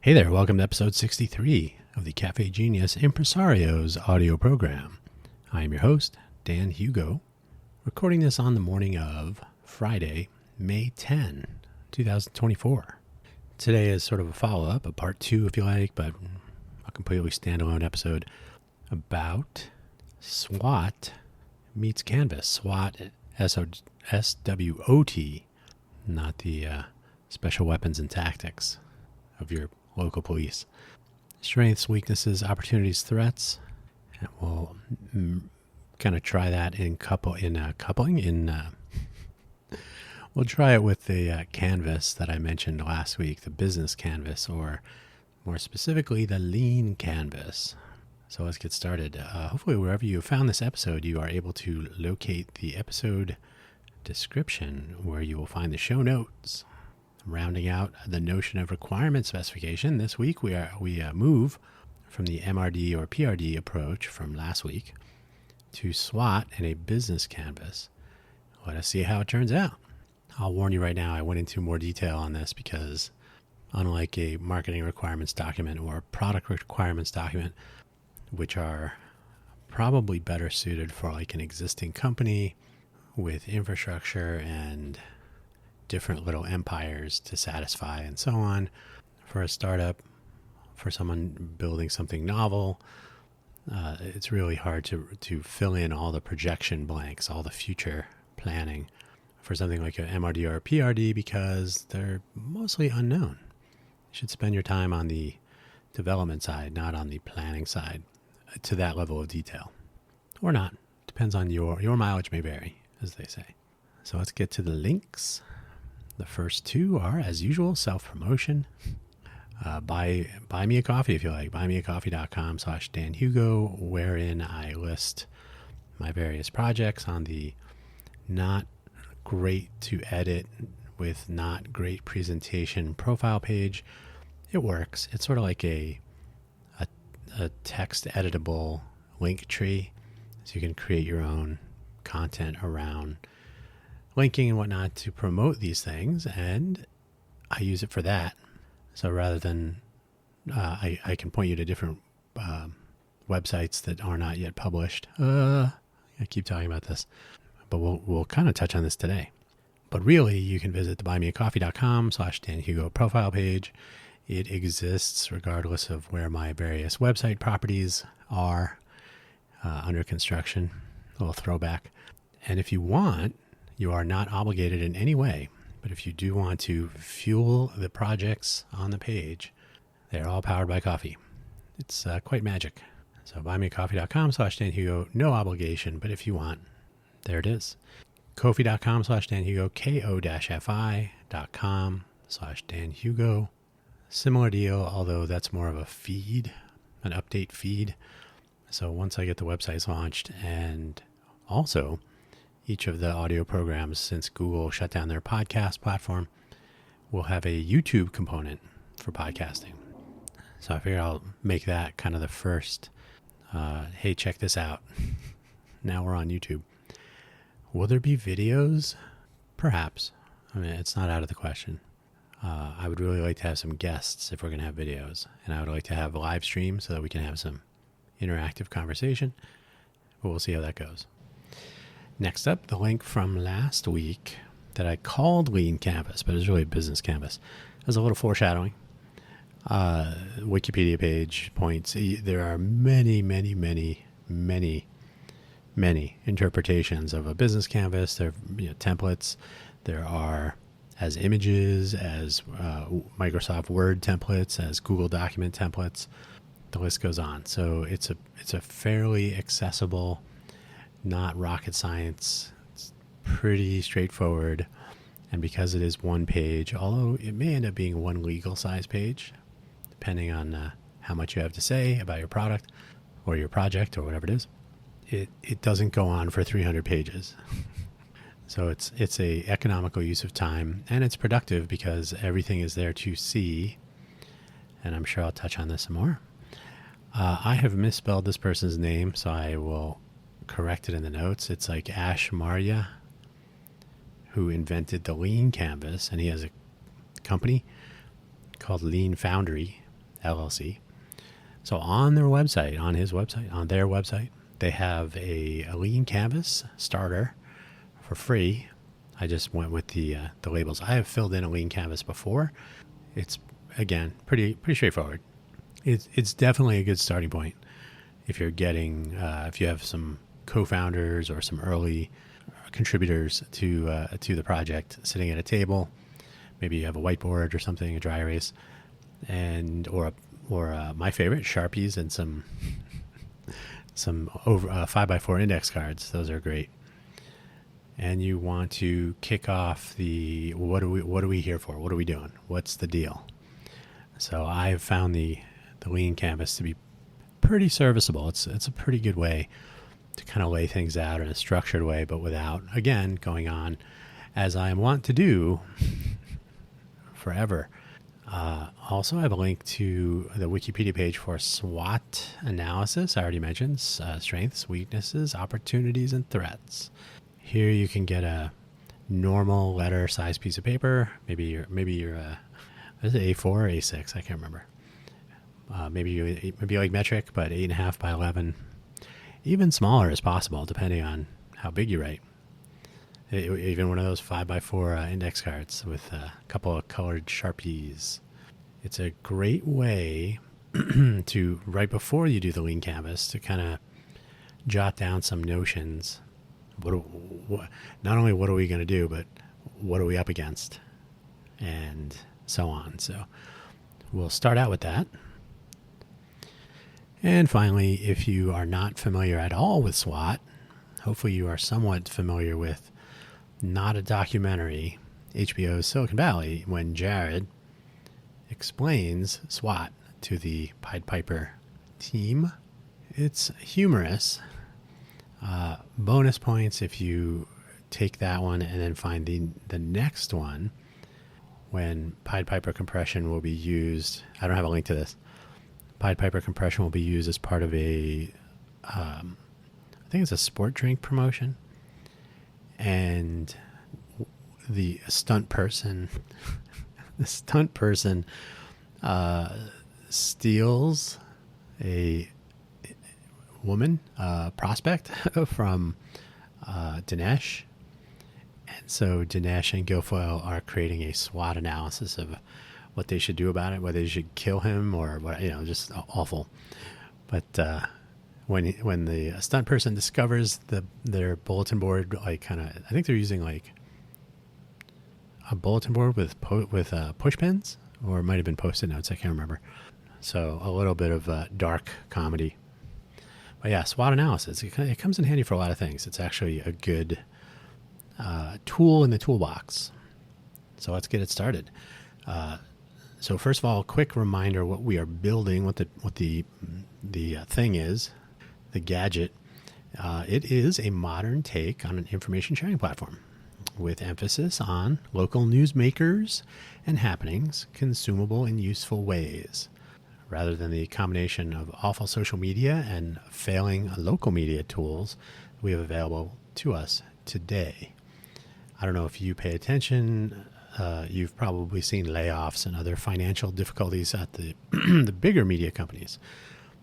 Hey there, welcome to episode 63 of the Cafe Genius Impresarios audio program. I am your host, Dan Hugo, recording this on the morning of Friday, May 10, 2024. Today is sort of a follow-up, a part two if you like, but a completely standalone episode about SWOT meets Canvas. SWOT, S-W-O-T, not the special weapons and tactics of your local police. Strengths, weaknesses, opportunities, threats. And we'll kind of try that we'll try it with the canvas that I mentioned last week, the business canvas, or more specifically, the lean canvas. So let's get started. Hopefully, wherever you found this episode, you are able to locate the episode description where you will find the show notes. Rounding out the notion of requirement specification, this week we move from the MRD or PRD approach from last week to SWOT and a business canvas. Let us see how it turns out. I'll warn you right now, I went into more detail on this because unlike a marketing requirements document or a product requirements document, which are probably better suited for like an existing company with infrastructure and different little empires to satisfy and so on. For a startup, for someone building something novel, it's really hard to fill in all the projection blanks, all the future planning for something like an MRD or a PRD because they're mostly unknown. You should spend your time on the development side, not on the planning side, to that level of detail. Or not. Depends on your mileage may vary, as they say. So let's get to the links. The first two are, as usual, self-promotion. Buy me a coffee if you like. Buymeacoffee.com/Dan Hugo, wherein I list my various projects on the not great to edit with not great presentation profile page. It works. It's sort of like a text editable link tree. So you can create your own content around linking and whatnot to promote these things, and I use it for that. So rather than I can point you to different websites that are not yet published. I keep talking about this, but we'll kind of touch on this today. But really, you can visit the buymeacoffee.com/Dan Hugo profile page. It exists regardless of where my various website properties are under construction. A little throwback. And if you want, you are not obligated in any way, but if you do want to fuel the projects on the page, they're all powered by coffee. It's quite magic. So buymeacoffee.com/Dan Hugo, no obligation, but if you want, there it is. Ko-fi.com/Dan Hugo, ko-fi.com/Dan Hugo. Similar deal, although that's more of a feed, an update feed. So once I get the websites launched, and also each of the audio programs, since Google shut down their podcast platform, will have a YouTube component for podcasting. So I figured I'll make that kind of the first, hey, check this out. Now we're on YouTube. Will there be videos? Perhaps. I mean, it's not out of the question. I would really like to have some guests if we're going to have videos. And I would like to have a live stream so that we can have some interactive conversation. But we'll see how that goes. Next up, the link from last week that I called Lean Canvas, but it was really a business canvas. There's a little foreshadowing. Wikipedia page points. There are many interpretations of a business canvas. There are templates. There are as images, as Microsoft Word templates, as Google document templates. The list goes on. So it's a fairly accessible, not rocket science. It's pretty straightforward. And because it is one page, although it may end up being one legal size page, depending on how much you have to say about your product or your project or whatever it is, it doesn't go on for 300 pages. So it's a economical use of time, and it's productive because everything is there to see. And I'm sure I'll touch on this some more. I have misspelled this person's name, so I will correct it in the notes. It's like Ash Marya, who invented the Lean Canvas, and he has a company called Lean Foundry, LLC. So on their website, on their website, they have a lean canvas starter for free. I just went with the labels. I have filled in a lean canvas before. It's, again, pretty straightforward. It's definitely a good starting point if you're getting if you have some co-founders or some early contributors to the project sitting at a table. Maybe you have a whiteboard or something, a dry erase, and or my favorite, Sharpies and some over 5x4 index cards. Those are great. And you want to kick off the what are we here for? What are we doing? What's the deal? So I've found the lean canvas to be pretty serviceable. It's a pretty good way to kind of lay things out in a structured way, but without, again, going on as I am wont to do forever. Also, I have a link to the Wikipedia page for SWOT analysis. I already mentioned strengths, weaknesses, opportunities, and threats. Here you can get a normal letter size piece of paper. Maybe you're is it A4 or A6? I can't remember. Maybe you like metric, but 8.5 by 11. Even smaller is possible, depending on how big you write. Even one of those 5x4 index cards with a couple of colored Sharpies. It's a great way to, right before you do the lean canvas, to kind of jot down some notions. Not only what are we going to do, but what are we up against, and so on. So we'll start out with that. And finally, if you are not familiar at all with SWOT, hopefully you are somewhat familiar with Not a Documentary, HBO's Silicon Valley, when Jared explains SWOT to the Pied Piper team. It's humorous. Bonus points if you take that one and then find the next one when Pied Piper compression will be used. I don't have a link to this. Pied Piper compression will be used as part of I think it's a sport drink promotion. And the stunt person steals a woman prospect from Dinesh. And so Dinesh and Guilfoyle are creating a SWOT analysis of what they should do about it, whether they should kill him or what, just awful. But when the stunt person discovers their bulletin board, I think they're using like a bulletin board with push pins, or it might have been Post-it notes. I can't remember. So a little bit of dark comedy. But yeah, SWOT analysis, it comes in handy for a lot of things. It's actually a good tool in the toolbox. So let's get it started. So first of all, a quick reminder what we are building, what the thing is, the gadget. It is a modern take on an information sharing platform with emphasis on local newsmakers and happenings, consumable in useful ways, rather than the combination of awful social media and failing local media tools we have available to us today. I don't know if you pay attention. You've probably seen layoffs and other financial difficulties at the the bigger media companies,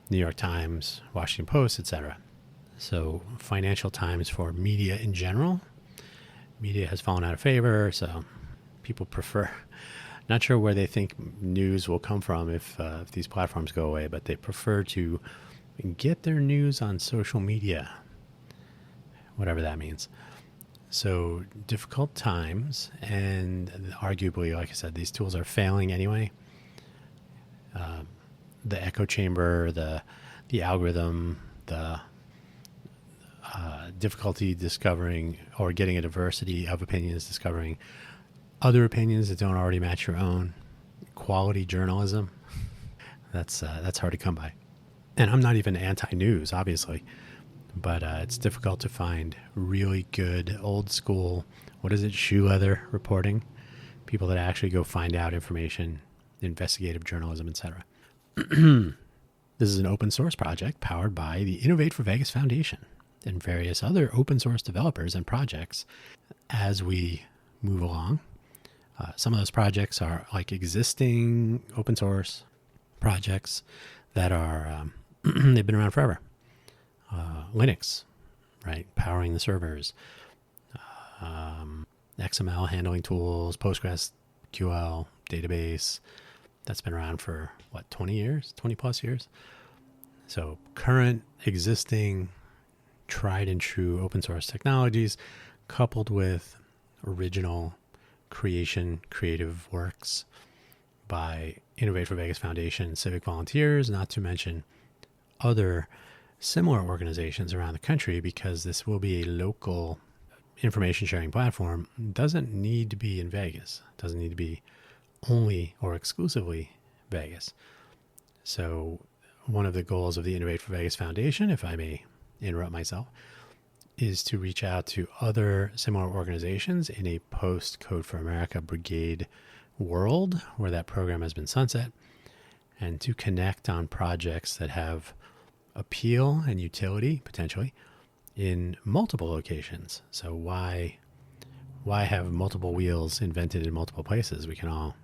New York Times, Washington Post, etc. So financial times for media in general. Media has fallen out of favor, so people prefer, not sure where they think news will come from if these platforms go away, but they prefer to get their news on social media, whatever that means. So difficult times, and arguably, like I said, these tools are failing anyway. The echo chamber, the algorithm, the difficulty discovering or getting a diversity of opinions, discovering other opinions that don't already match your own, quality journalism. That's hard to come by. And I'm not even anti-news, obviously. But it's difficult to find really good, old school, shoe leather reporting, people that actually go find out information, investigative journalism, etc. This is an open source project powered by the Innovate for Vegas Foundation and various other open source developers and projects as we move along. Some of those projects are like existing open source projects that are, they've been around forever. Linux, right? Powering the servers. XML handling tools, PostgreSQL database. That's been around for, 20 years? 20 plus years? So current, existing, tried and true open source technologies coupled with original creative works by Innovate for Vegas Foundation, civic volunteers, not to mention other similar organizations around the country, because this will be a local information sharing platform. It doesn't need to be in Vegas. It doesn't need to be only or exclusively Vegas. So one of the goals of the Innovate for Vegas Foundation, if I may interrupt myself, is to reach out to other similar organizations in a post-Code for America Brigade world where that program has been sunset, and to connect on projects that have appeal and utility, potentially, in multiple locations. So why have multiple wheels invented in multiple places? We can all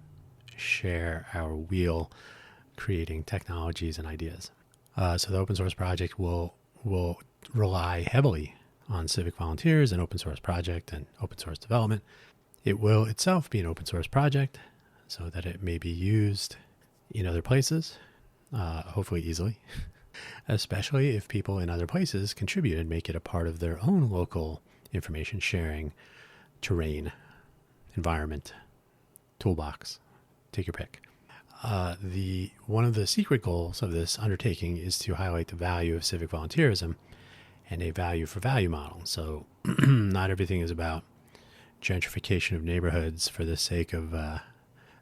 share our wheel creating technologies and ideas. So the open source project will rely heavily on civic volunteers and open source project and open source development. It will itself be an open source project so that it may be used in other places, hopefully easily, especially if people in other places contribute and make it a part of their own local information sharing terrain, environment, toolbox. Take your pick. One of the secret goals of this undertaking is to highlight the value of civic volunteerism and a value for value model. So not everything is about gentrification of neighborhoods for the sake of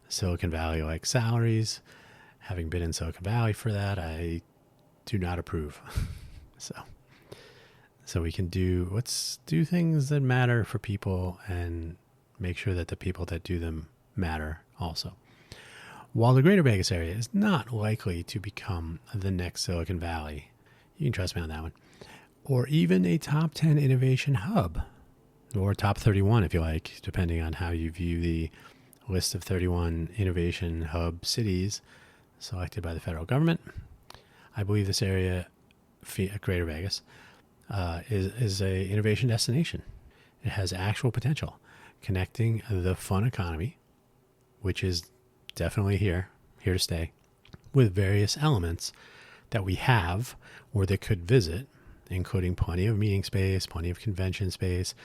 Silicon Valley-like salaries. Having been in Silicon Valley for that, I do not approve. So we can let's do things that matter for people and make sure that the people that do them matter also. While the greater Vegas area is not likely to become the next Silicon Valley, you can trust me on that one, or even a top 10 innovation hub, or top 31 if you like, depending on how you view the list of 31 innovation hub cities selected by the federal government. I believe this area, Greater Vegas, is a innovation destination. It has actual potential, connecting the fun economy, which is definitely here to stay, with various elements that we have or that could visit, including plenty of meeting space, plenty of convention space,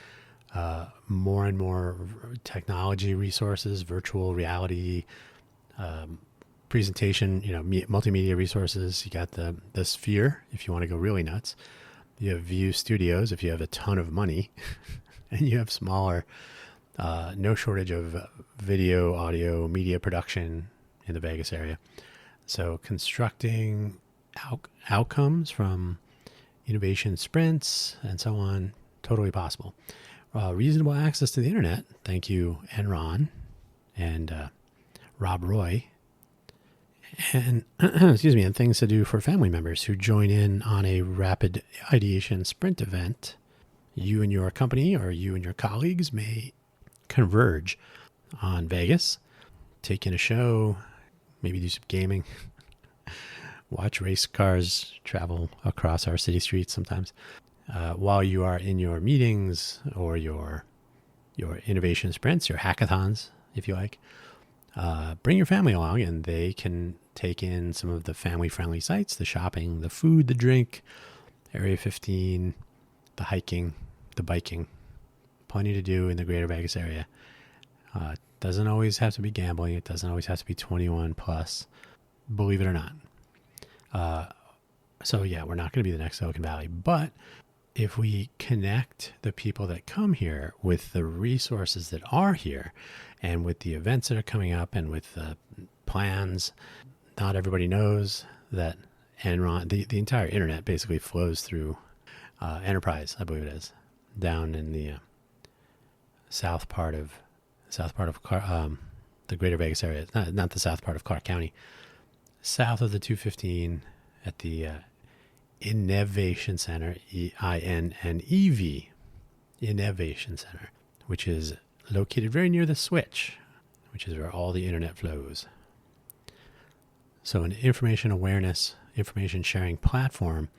more and more technology resources, virtual reality, presentation, multimedia resources. You got the Sphere if you want to go really nuts. You have View Studios if you have a ton of money, and you have smaller, no shortage of video, audio, media production in the Vegas area. So constructing outcomes from innovation sprints and so on, totally possible. Reasonable access to the internet. Thank you, Enron and Rob Roy. And excuse me, and things to do for family members who join in on a rapid ideation sprint event. You and your company or you and your colleagues may converge on Vegas, take in a show, maybe do some gaming, watch race cars travel across our city streets sometimes. While you are in your meetings or your innovation sprints, your hackathons, if you like, bring your family along and they can take in some of the family-friendly sites, the shopping, the food, the drink, Area 15, the hiking, the biking. Plenty to do in the greater Vegas area. Doesn't always have to be gambling. It doesn't always have to be 21 plus, believe it or not. So yeah, we're not going to be the next Silicon Valley, but if we connect the people that come here with the resources that are here and with the events that are coming up and with the plans, not everybody knows that Enron, the entire internet basically flows through Enterprise, I believe it is, down in the south part of the greater Vegas area, not the south part of Clark County, south of the 215 at the Innovation Center, E-I-N-N-E-V, Innovation Center, which is located very near the switch, which is where all the internet flows. So an information awareness, information sharing platform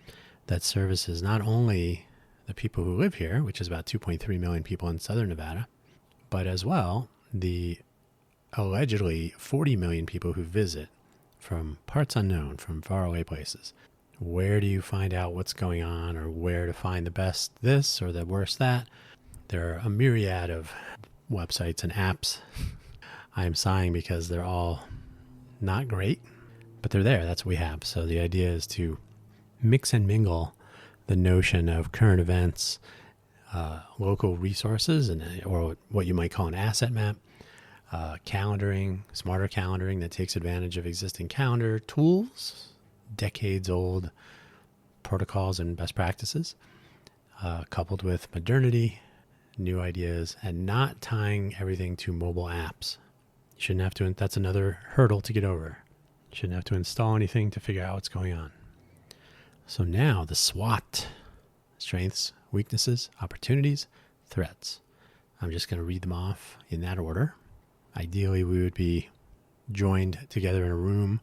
that services not only the people who live here, which is about 2.3 million people in Southern Nevada, but as well the allegedly 40 million people who visit from parts unknown, from faraway places. Where do you find out what's going on, or where to find the best this or the worst that? There are a myriad of websites and apps. I am sighing because they're all not great, but they're there. That's what we have. So the idea is to mix and mingle the notion of current events, local resources, or what you might call an asset map, calendaring, smarter calendaring that takes advantage of existing calendar tools, decades old protocols and best practices, coupled with modernity, new ideas, and not tying everything to mobile apps. You shouldn't have to, that's another hurdle to get over. You shouldn't have to install anything to figure out what's going on. So now the SWOT: strengths, weaknesses, opportunities, threats. I'm just going to read them off in that order. Ideally, we would be joined together in a room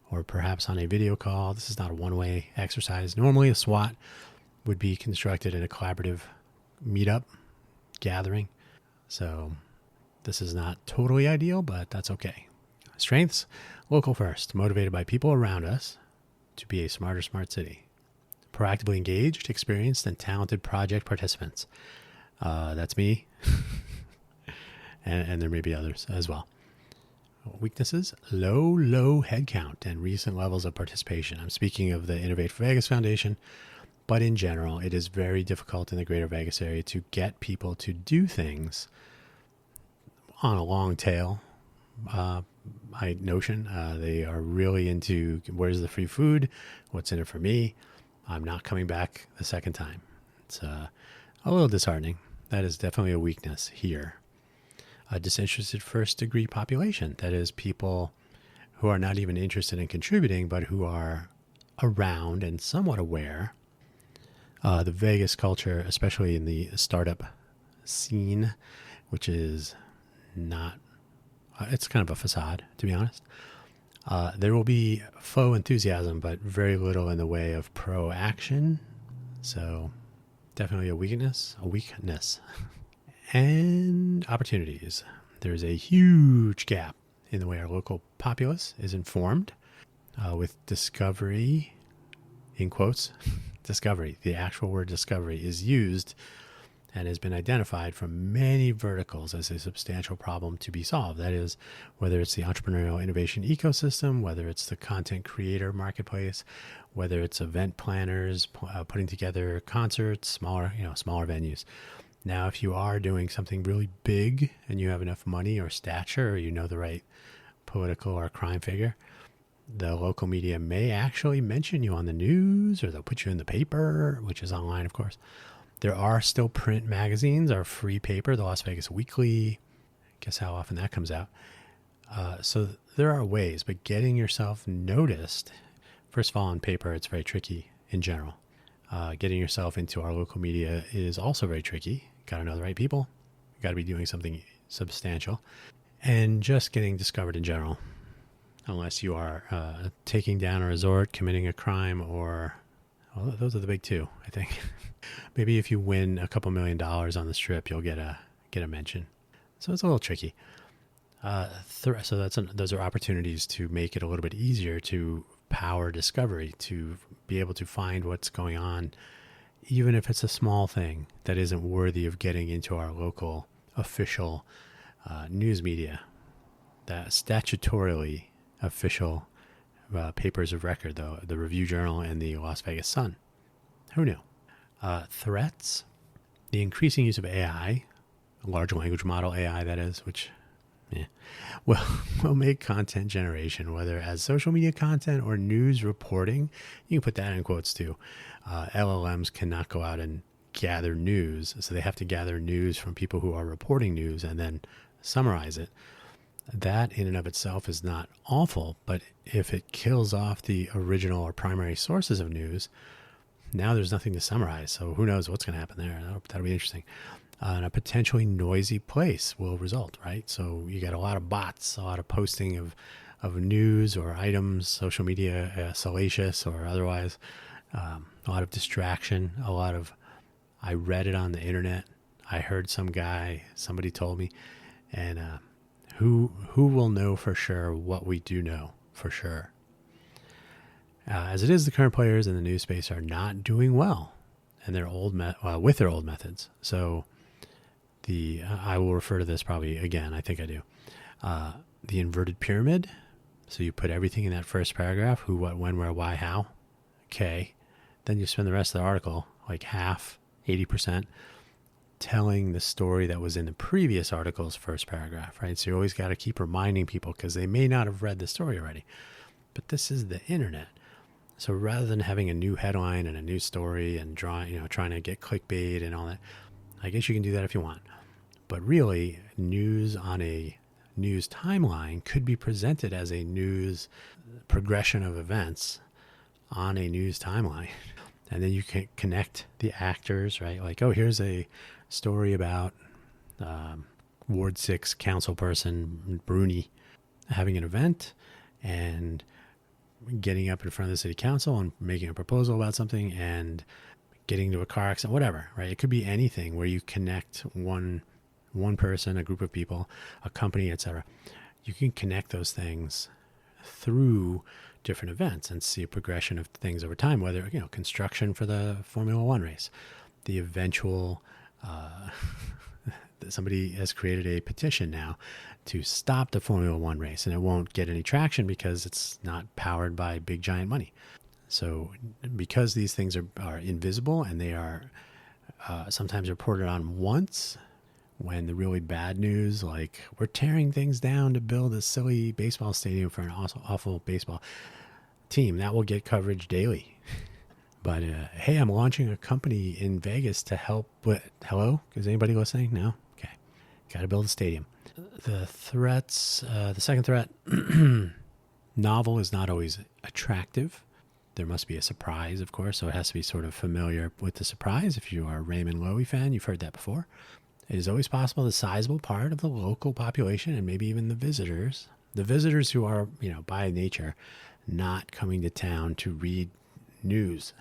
or perhaps on a video call. This is not a one-way exercise. Normally, a SWOT would be constructed in a collaborative meetup gathering. So this is not totally ideal, but that's okay. Strengths: local first, motivated by people around us to be a smarter, smart city. Proactively engaged, experienced, and talented project participants. That's me. and there may be others as well. Weaknesses: low head count and recent levels of participation. I'm speaking of the Innovate for Vegas Foundation, but in general, it is very difficult in the greater Vegas area to get people to do things on a long tail notion. They are really into, where's the free food? What's in it for me? I'm not coming back the second time. It's a little disheartening. That is definitely a weakness here. A disinterested first degree population. That is, people who are not even interested in contributing, but who are around and somewhat aware. The Vegas culture, especially in the startup scene, which is not, it's kind of a facade, to be honest. There will be faux enthusiasm, but very little in the way of pro action. So definitely a weakness. And opportunities. There's a huge gap in the way our local populace is informed, with discovery, in quotes, discovery. The actual word discovery is used and has been identified from many verticals as a substantial problem to be solved. That is, whether it's the entrepreneurial innovation ecosystem, whether it's the content creator marketplace, whether it's event planners putting together concerts, smaller venues. Now, if you are doing something really big and you have enough money or stature, or you know the right political or crime figure, the local media may actually mention you on the news, or they'll put you in the paper, which is online, of course. There are still print magazines, our free paper, the Las Vegas Weekly. Guess how often that comes out. So there are ways, but getting yourself noticed, first of all, on paper, it's very tricky in general. Getting yourself into our local media is also very tricky. Got to know the right people. Got to be doing something substantial. And just getting discovered in general, unless you are taking down a resort, committing a crime, or, well, those are the big two, I think. Maybe if you win a couple $1 million on the strip, you'll get a mention. So it's a little tricky. So those are opportunities to make it a little bit easier to power discovery, to be able to find what's going on, even if it's a small thing that isn't worthy of getting into our local official news media, that statutorily official papers of record, though, the Review Journal and the Las Vegas Sun. Who knew? Threats: the increasing use of AI, large language model AI, that is, which will make content generation, whether as social media content or news reporting. You can put that in quotes too. LLMs cannot go out and gather news, so they have to gather news from people who are reporting news and then summarize it. That in and of itself is not awful, but if it kills off the original or primary sources of news, now there's nothing to summarize. So who knows what's going to happen there? That'll be interesting. And a potentially noisy place will result, right? So you got a lot of bots, a lot of posting of of news or items, social media, salacious or otherwise. A lot of distraction, I read it on the internet. I heard somebody told me, and who will know for sure what we do know for sure? As it is, the current players in the news space are not doing well, and with their old methods. So I will refer to this probably again. I think I do. The inverted pyramid. So you put everything in that first paragraph: who, what, when, where, why, how. Okay. Then you spend the rest of the article, like half, 80%, telling the story that was in the previous article's first paragraph, right? So you always got to keep reminding people because they may not have read the story already. But this is the internet. So rather than having a new headline and a new story and trying to get clickbait and all that, I guess you can do that if you want. But really, news on a news timeline could be presented as a news progression of events on a news timeline. And then you can connect the actors, right? Like, oh, here's a story about Ward 6 councilperson Bruni having an event and getting up in front of the city council and making a proposal about something and getting into a car accident, whatever, right? It could be anything where you connect one person, a group of people, a company, etc. You can connect those things through different events and see a progression of things over time, whether, construction for the Formula One race, the eventual, somebody has created a petition now to stop the Formula One race, and it won't get any traction because it's not powered by big giant money. So because these things are invisible and they are sometimes reported on once, when the really bad news, like we're tearing things down to build a silly baseball stadium for an awful baseball team, that will get coverage daily. But hey, I'm launching a company in Vegas to help with, hello? Is anybody listening? No? Okay. Got to build a stadium. The second threat, novel is not always attractive. There must be a surprise, of course, so it has to be sort of familiar with the surprise. If you are a Raymond Loewy fan, you've heard that before. It is always possible the sizable part of the local population and maybe even the visitors who are, by nature, not coming to town to read news.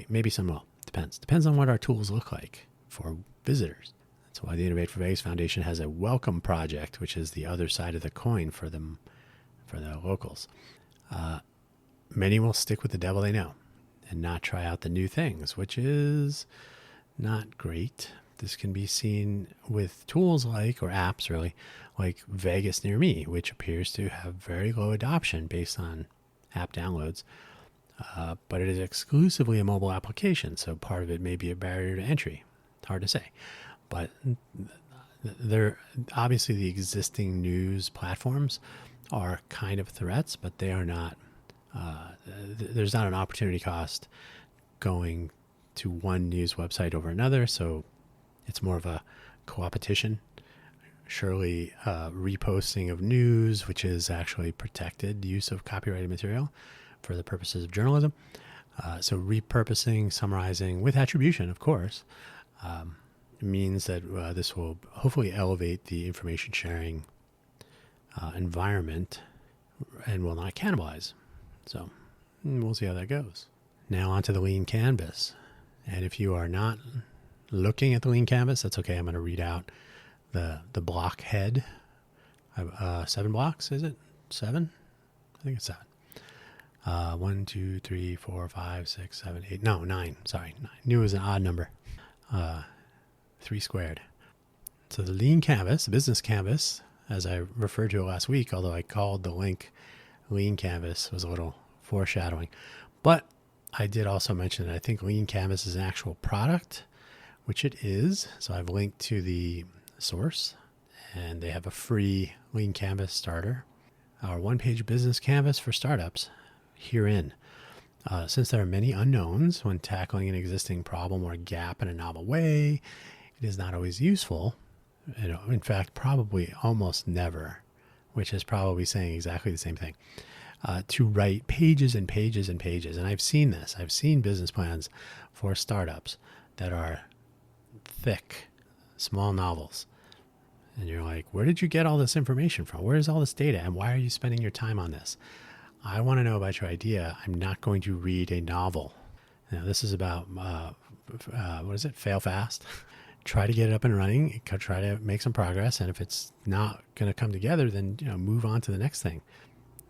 Maybe some will. Depends on what our tools look like for visitors. That's why the Innovate for Vegas Foundation has a welcome project, which is the other side of the coin for the locals. Many will stick with the devil they know and not try out the new things, which is not great. This can be seen with tools or apps really, like Vegas Near Me, which appears to have very low adoption based on app downloads. But it is exclusively a mobile application, so part of it may be a barrier to entry. Hard to say. But obviously the existing news platforms are kind of threats, but they are not. There's not an opportunity cost going to one news website over another, so it's more of a co-opetition. Surely reposting of news, which is actually protected use of copyrighted material for the purposes of journalism. So repurposing, summarizing with attribution, of course, means that this will hopefully elevate the information sharing environment and will not cannibalize. So we'll see how that goes. Now onto the lean canvas. And if you are not looking at the lean canvas, that's okay. I'm going to read out the block head. 7 blocks, is it? 7? I think it's 7. 1, 2, 3, 4, 5, 6, 7, 8. No, 9. Sorry, 9. Knew it was an odd number. 3 squared. So the lean canvas, the business canvas, as I referred to it last week, although I called the link lean canvas, was a little foreshadowing. But I did also mention that I think lean canvas is an actual product, which it is. So I've linked to the source, and they have a free lean canvas starter, our one-page business canvas for startups herein. Since there are many unknowns when tackling an existing problem or gap in a novel way, it is not always useful. In fact, probably almost never, which is probably saying exactly the same thing, to write pages and pages and pages. And I've seen this. I've seen business plans for startups that are thick, small novels. And you're like, where did you get all this information from? Where is all this data? And why are you spending your time on this? I want to know about your idea. I'm not going to read a novel. Now, this is about, what is it? Fail fast. Try to get it up and running. Try to make some progress. And if it's not going to come together, then, move on to the next thing.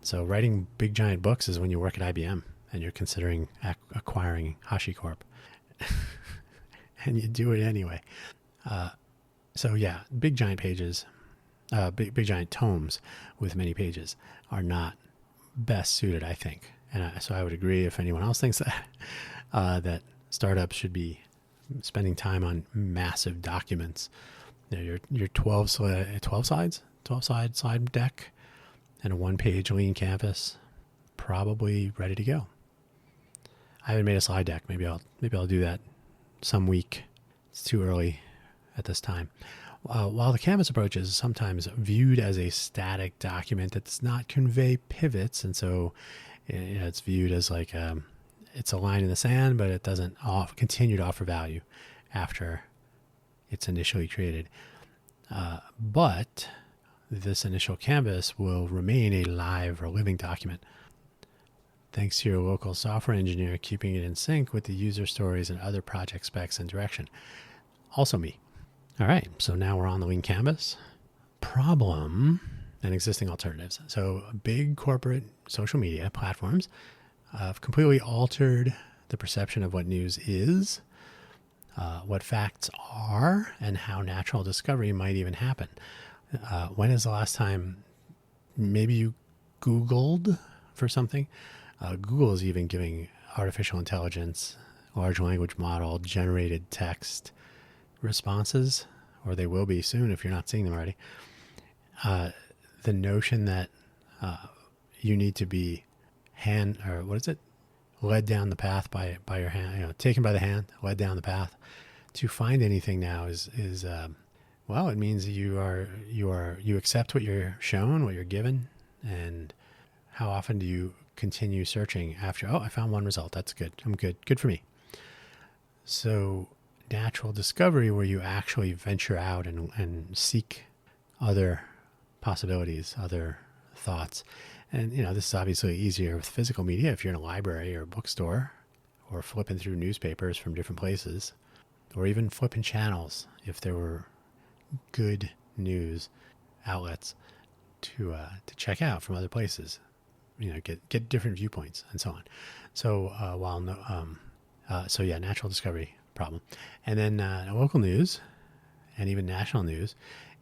So writing big, giant books is when you work at IBM and you're considering acquiring HashiCorp. And you do it anyway. So yeah, big giant pages, big giant tomes with many pages are not best suited, I think. And so I would agree, if anyone else thinks that, that startups should be spending time on massive documents. Your 12 slide deck and a 1-page lean canvas, probably ready to go. I haven't made a slide deck. Maybe I'll do that some week. It's too early at this time. While the Canvas approach is sometimes viewed as a static document that does not convey pivots, and so it's viewed as like it's a line in the sand, but it doesn't continue to offer value after it's initially created. But this initial canvas will remain a live or living document, thanks to your local software engineer keeping it in sync with the user stories and other project specs and direction. Also me. All right, so now we're on the lean canvas. Problem and existing alternatives. So big corporate social media platforms have completely altered the perception of what news is, what facts are, and how natural discovery might even happen. When is the last time maybe you Googled for something? Google is even giving artificial intelligence, large language model, generated text responses, or they will be soon if you're not seeing them already. The notion that you need to be led down the path by your hand, taken by the hand, led down the path to find anything now is well, it means you accept what you're shown, what you're given, and how often do you continue searching after, I found one result. That's good. I'm good. Good for me. So natural discovery, where you actually venture out and seek other possibilities, other thoughts. And, this is obviously easier with physical media if you're in a library or a bookstore, or flipping through newspapers from different places, or even flipping channels if there were good news outlets to check out from other places. Get different viewpoints and so on. So natural discovery problem. And then local news and even national news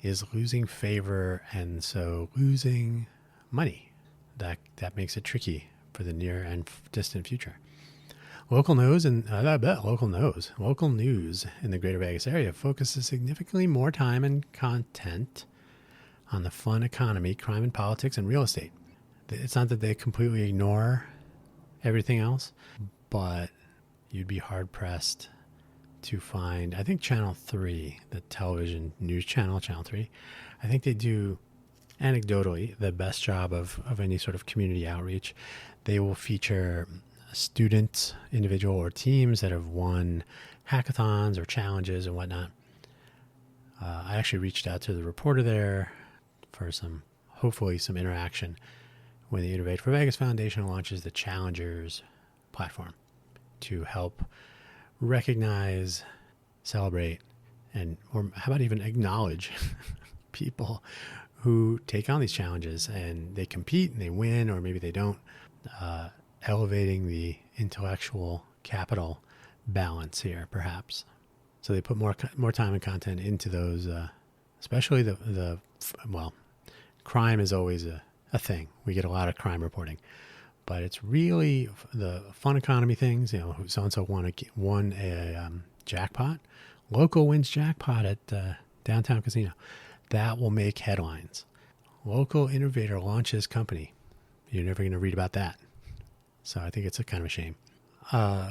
is losing favor, and so losing money. That makes it tricky for the near and distant future. Local news in the Greater Vegas area focuses significantly more time and content on the fun economy, crime and politics, and real estate. It's not that they completely ignore everything else, but you'd be hard-pressed to find, I think Channel 3, the television news channel, Channel 3, I think they do, anecdotally, the best job of any sort of community outreach. They will feature students, individual or teams that have won hackathons or challenges and whatnot. I actually reached out to the reporter there for hopefully some interaction when the Innovate for Vegas Foundation launches the Challengers platform to help recognize, celebrate, or how about even acknowledge people who take on these challenges and they compete and they win, or maybe they don't, elevating the intellectual capital balance here, perhaps. So they put more time and content into those, especially crime is always a thing. We get a lot of crime reporting, but it's really the fun economy things. So-and-so won a jackpot. Local wins jackpot at downtown casino. That will make headlines. Local innovator launches company. You're never going to read about that. So I think it's a kind of a shame.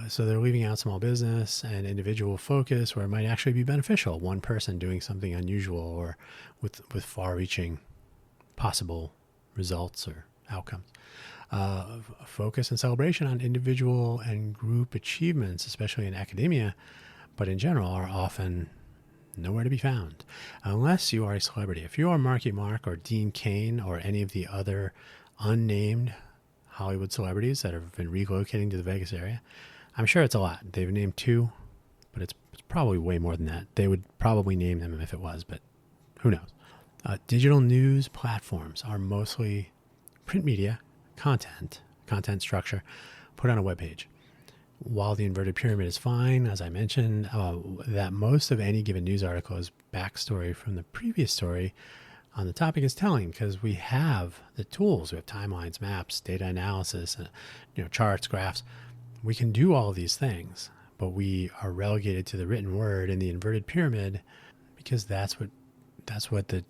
So they're leaving out small business and individual focus where it might actually be beneficial. One person doing something unusual or with far-reaching possible results or outcomes. Focus and celebration on individual and group achievements, especially in academia, but in general, are often nowhere to be found unless you are a celebrity. If you are Marky Mark or Dean Cain or any of the other unnamed Hollywood celebrities that have been relocating to the Vegas area, I'm sure it's a lot. They've named 2, but it's probably way more than that. They would probably name them if it was, but who knows? Digital news platforms are mostly print media, content structure put on a web page. While the inverted pyramid is fine, as I mentioned, that most of any given news article is backstory from the previous story on the topic is telling, because we have the tools. We have timelines, maps, data analysis, charts, graphs. We can do all of these things, but we are relegated to the written word in the inverted pyramid because that's what the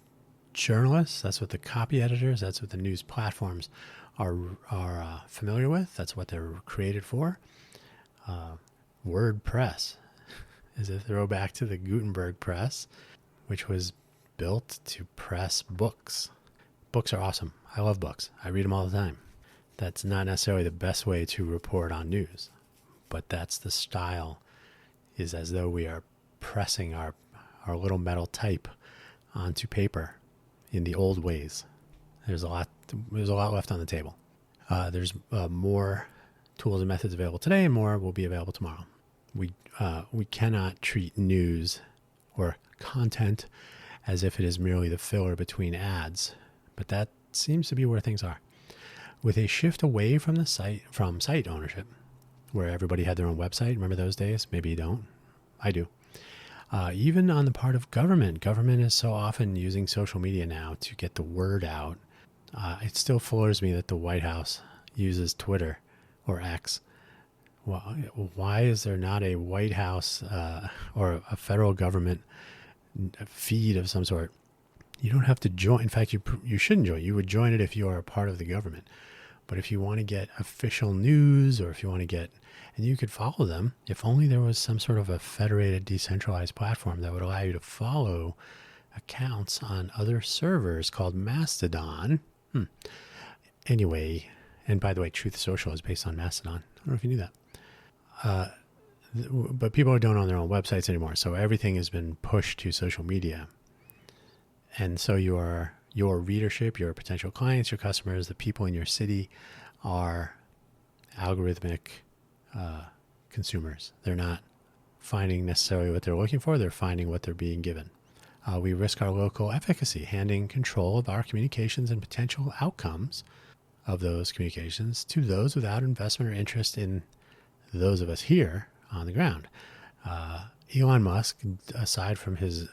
journalists, that's what the copy editors, that's what the news platforms are familiar with. That's what they're created for. WordPress is a throwback to the Gutenberg press, which was built to press books. Books are awesome. I love books. I read them all the time. That's not necessarily the best way to report on news, but that's the style, is as though we are pressing our little metal type onto paper in the old ways. There's a lot left on the table. There's more tools and methods available today, and more will be available tomorrow. We cannot treat news or content as if it is merely the filler between ads, but that seems to be where things are. With a shift away from site ownership, where everybody had their own website. Remember those days? Maybe you don't. I do. Even on the part of government is so often using social media now to get the word out. It still floors me that the White House uses Twitter or X. Well, why is there not a White House or a federal government feed of some sort? You don't have to join. In fact, you shouldn't join. You would join it if you are a part of the government. But if you want to get official news, or if you want to get, and you could follow them, if only there was some sort of a federated, decentralized platform that would allow you to follow accounts on other servers called Mastodon. Anyway, and by the way, Truth Social is based on Mastodon. I don't know if you knew that. But people don't own their own websites anymore, so everything has been pushed to social media. And so your readership, your potential clients, your customers, the people in your city are algorithmic consumers. They're not finding necessarily what they're looking for. They're finding what they're being given. We risk our local efficacy, handing control of our communications and potential outcomes of those communications to those without investment or interest in those of us here on the ground. Elon Musk, aside from his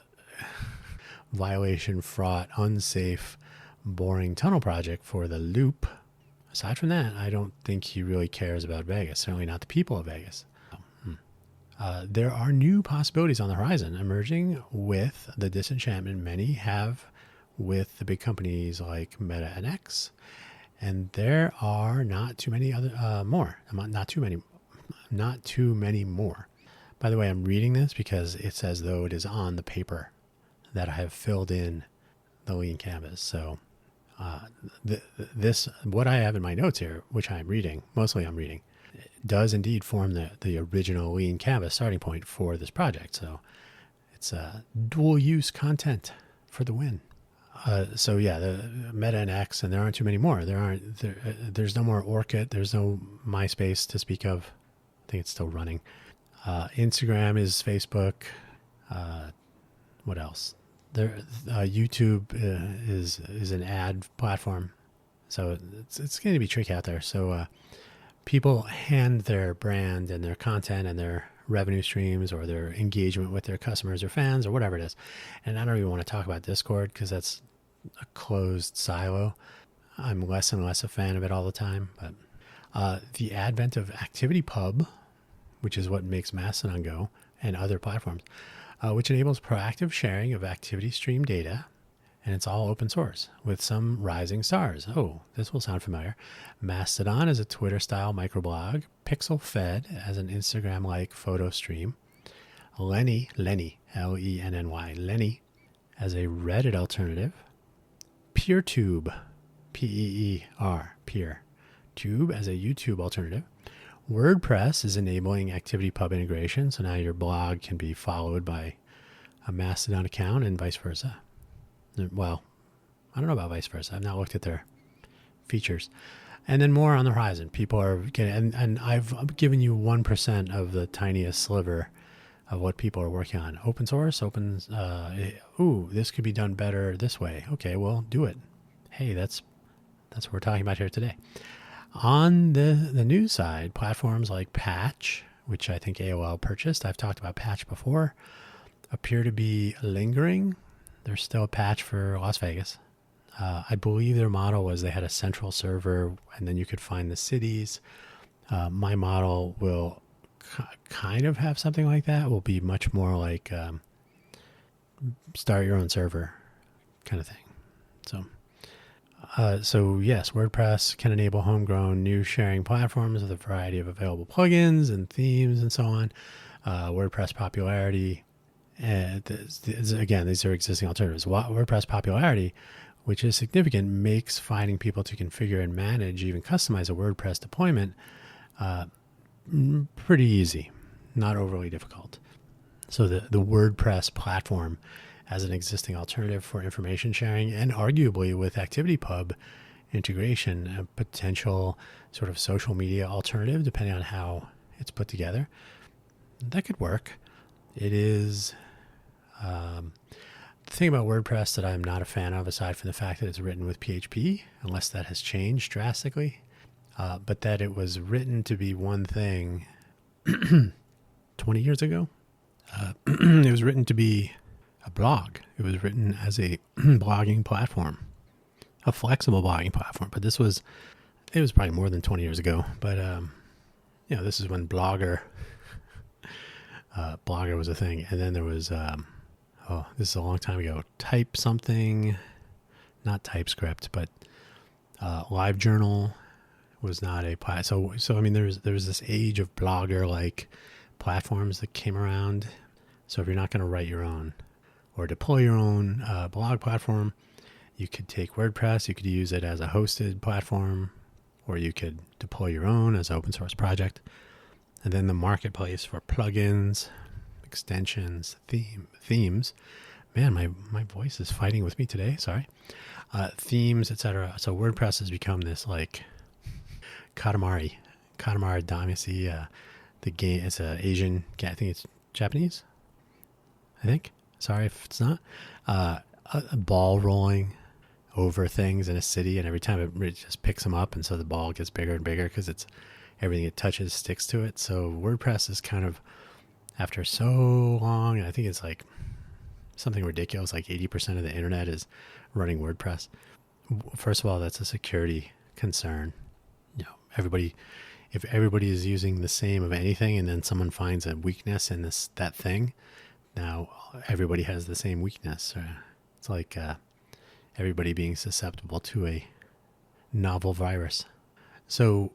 violation-fraught, unsafe, boring tunnel project for the Loop, aside from that, I don't think he really cares about Vegas, certainly not the people of Vegas. There are new possibilities on the horizon emerging with the disenchantment many have with the big companies like Meta and X. And there are not too many more. Not too many more. By the way, I'm reading this because it's as though it is on the paper that I have filled in the lean canvas. So this, what I have in my notes here, which I'm reading, mostly I'm reading, does indeed form the original lean canvas starting point for this project. So it's dual use content for the win. So yeah, the Meta and X, and there aren't too many more. There's no more Orchid. There's no MySpace to speak of. I think it's still running. Instagram is Facebook. What else? YouTube is an ad platform. So it's going to be tricky out there. So people hand their brand and their content and their revenue streams or their engagement with their customers or fans or whatever it is. And I don't even want to talk about Discord because that's a closed silo. I'm less and less a fan of it all the time. But the advent of ActivityPub, which is what makes Mastodon go, and other platforms, which enables proactive sharing of activity stream data, and it's all open source with some rising stars. Oh, this will sound familiar. Mastodon is a Twitter-style microblog, pixel-fed as an Instagram-like photo stream. Lenny, Lenny, Lenny, as a Reddit alternative. PeerTube, P-E-E-R, Peer. Tube as a YouTube alternative. WordPress is enabling ActivityPub integration, so now your blog can be followed by a Mastodon account and vice versa. Well, I don't know about vice versa. I've not looked at their features. And then more on the horizon. People are getting, and I've given you 1% of the tiniest sliver of what people are working on. Open source, this could be done better this way. Okay, well, do it. Hey, that's what we're talking about here today. On the news side, platforms like Patch, which I think AOL purchased, I've talked about Patch before, appear to be lingering. There's still a Patch for Las Vegas. I believe their model was they had a central server and then you could find the cities. My model will kind of have something like that. It will be much more like start your own server kind of thing. So yes, WordPress can enable homegrown news sharing platforms with a variety of available plugins and themes and so on. WordPress popularity, again, these are existing alternatives. WordPress popularity, which is significant, makes finding people to configure and manage, even customize a WordPress deployment pretty easy, not overly difficult. So the WordPress platform as an existing alternative for information sharing and arguably with ActivityPub integration, a potential sort of social media alternative, depending on how it's put together, that could work. It is... the thing about WordPress that I'm not a fan of, aside from the fact that it's written with PHP, unless that has changed drastically, but that it was written to be one thing 20 years ago. It was written to be a blog. It was written as a blogging platform, a flexible blogging platform. But it was probably more than 20 years ago. But, this is when Blogger was a thing. And then there was... this is a long time ago. Type something, not TypeScript, but LiveJournal was not a platform. So I mean, there was this age of blogger-like platforms that came around. So if you're not going to write your own or deploy your own blog platform, you could take WordPress. You could use it as a hosted platform, or you could deploy your own as an open source project. And then the marketplace for plugins, extensions, themes. Man, my voice is fighting with me today. Sorry. Themes, etc. So WordPress has become this like Katamari Damacy. The game, it's an Asian. I think it's Japanese. I think. Sorry if it's not. A ball rolling over things in a city, and every time it just picks them up, and so the ball gets bigger and bigger because it's everything it touches sticks to it. So WordPress is kind of, after so long, and I think it's like something ridiculous, like 80% of the internet is running WordPress. First of all, that's a security concern. If everybody is using the same of anything, and then someone finds a weakness in that thing, now everybody has the same weakness. It's like everybody being susceptible to a novel virus. So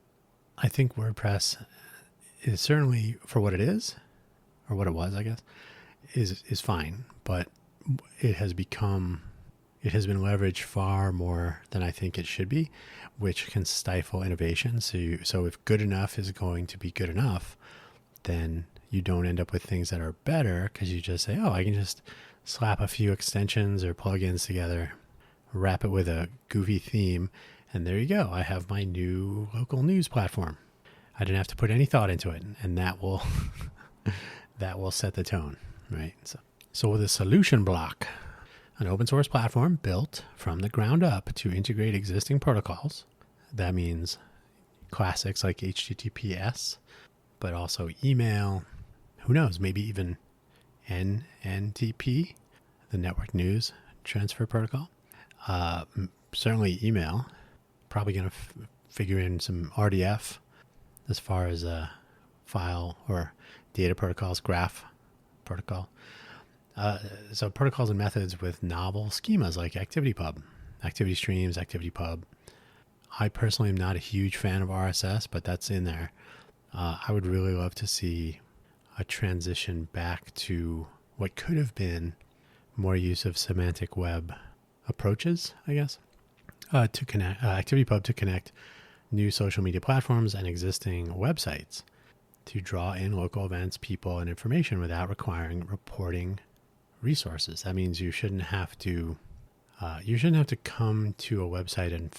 I think WordPress is certainly, for what it is, or what it was, I guess, is fine, but it has been leveraged far more than I think it should be, which can stifle innovation. So if good enough is going to be good enough, then you don't end up with things that are better, because you just say, I can just slap a few extensions or plugins together, wrap it with a goofy theme, and there you go. I have my new local news platform. I didn't have to put any thought into it, and that will that will set the tone, right? So with a solution block, an open source platform built from the ground up to integrate existing protocols. That means classics like HTTPS, but also email, who knows, maybe even NNTP, the network news transfer protocol. Certainly email, probably going to figure in some RDF as far as file or data protocols, graph protocol. So protocols and methods with novel schemas like ActivityPub, Activity Streams, ActivityPub. I personally am not a huge fan of RSS, but that's in there. I would really love to see a transition back to what could have been more use of semantic web approaches, I guess, to connect ActivityPub to connect new social media platforms and existing websites to draw in local events, people, and information without requiring reporting resources. That means you shouldn't have to come to a website and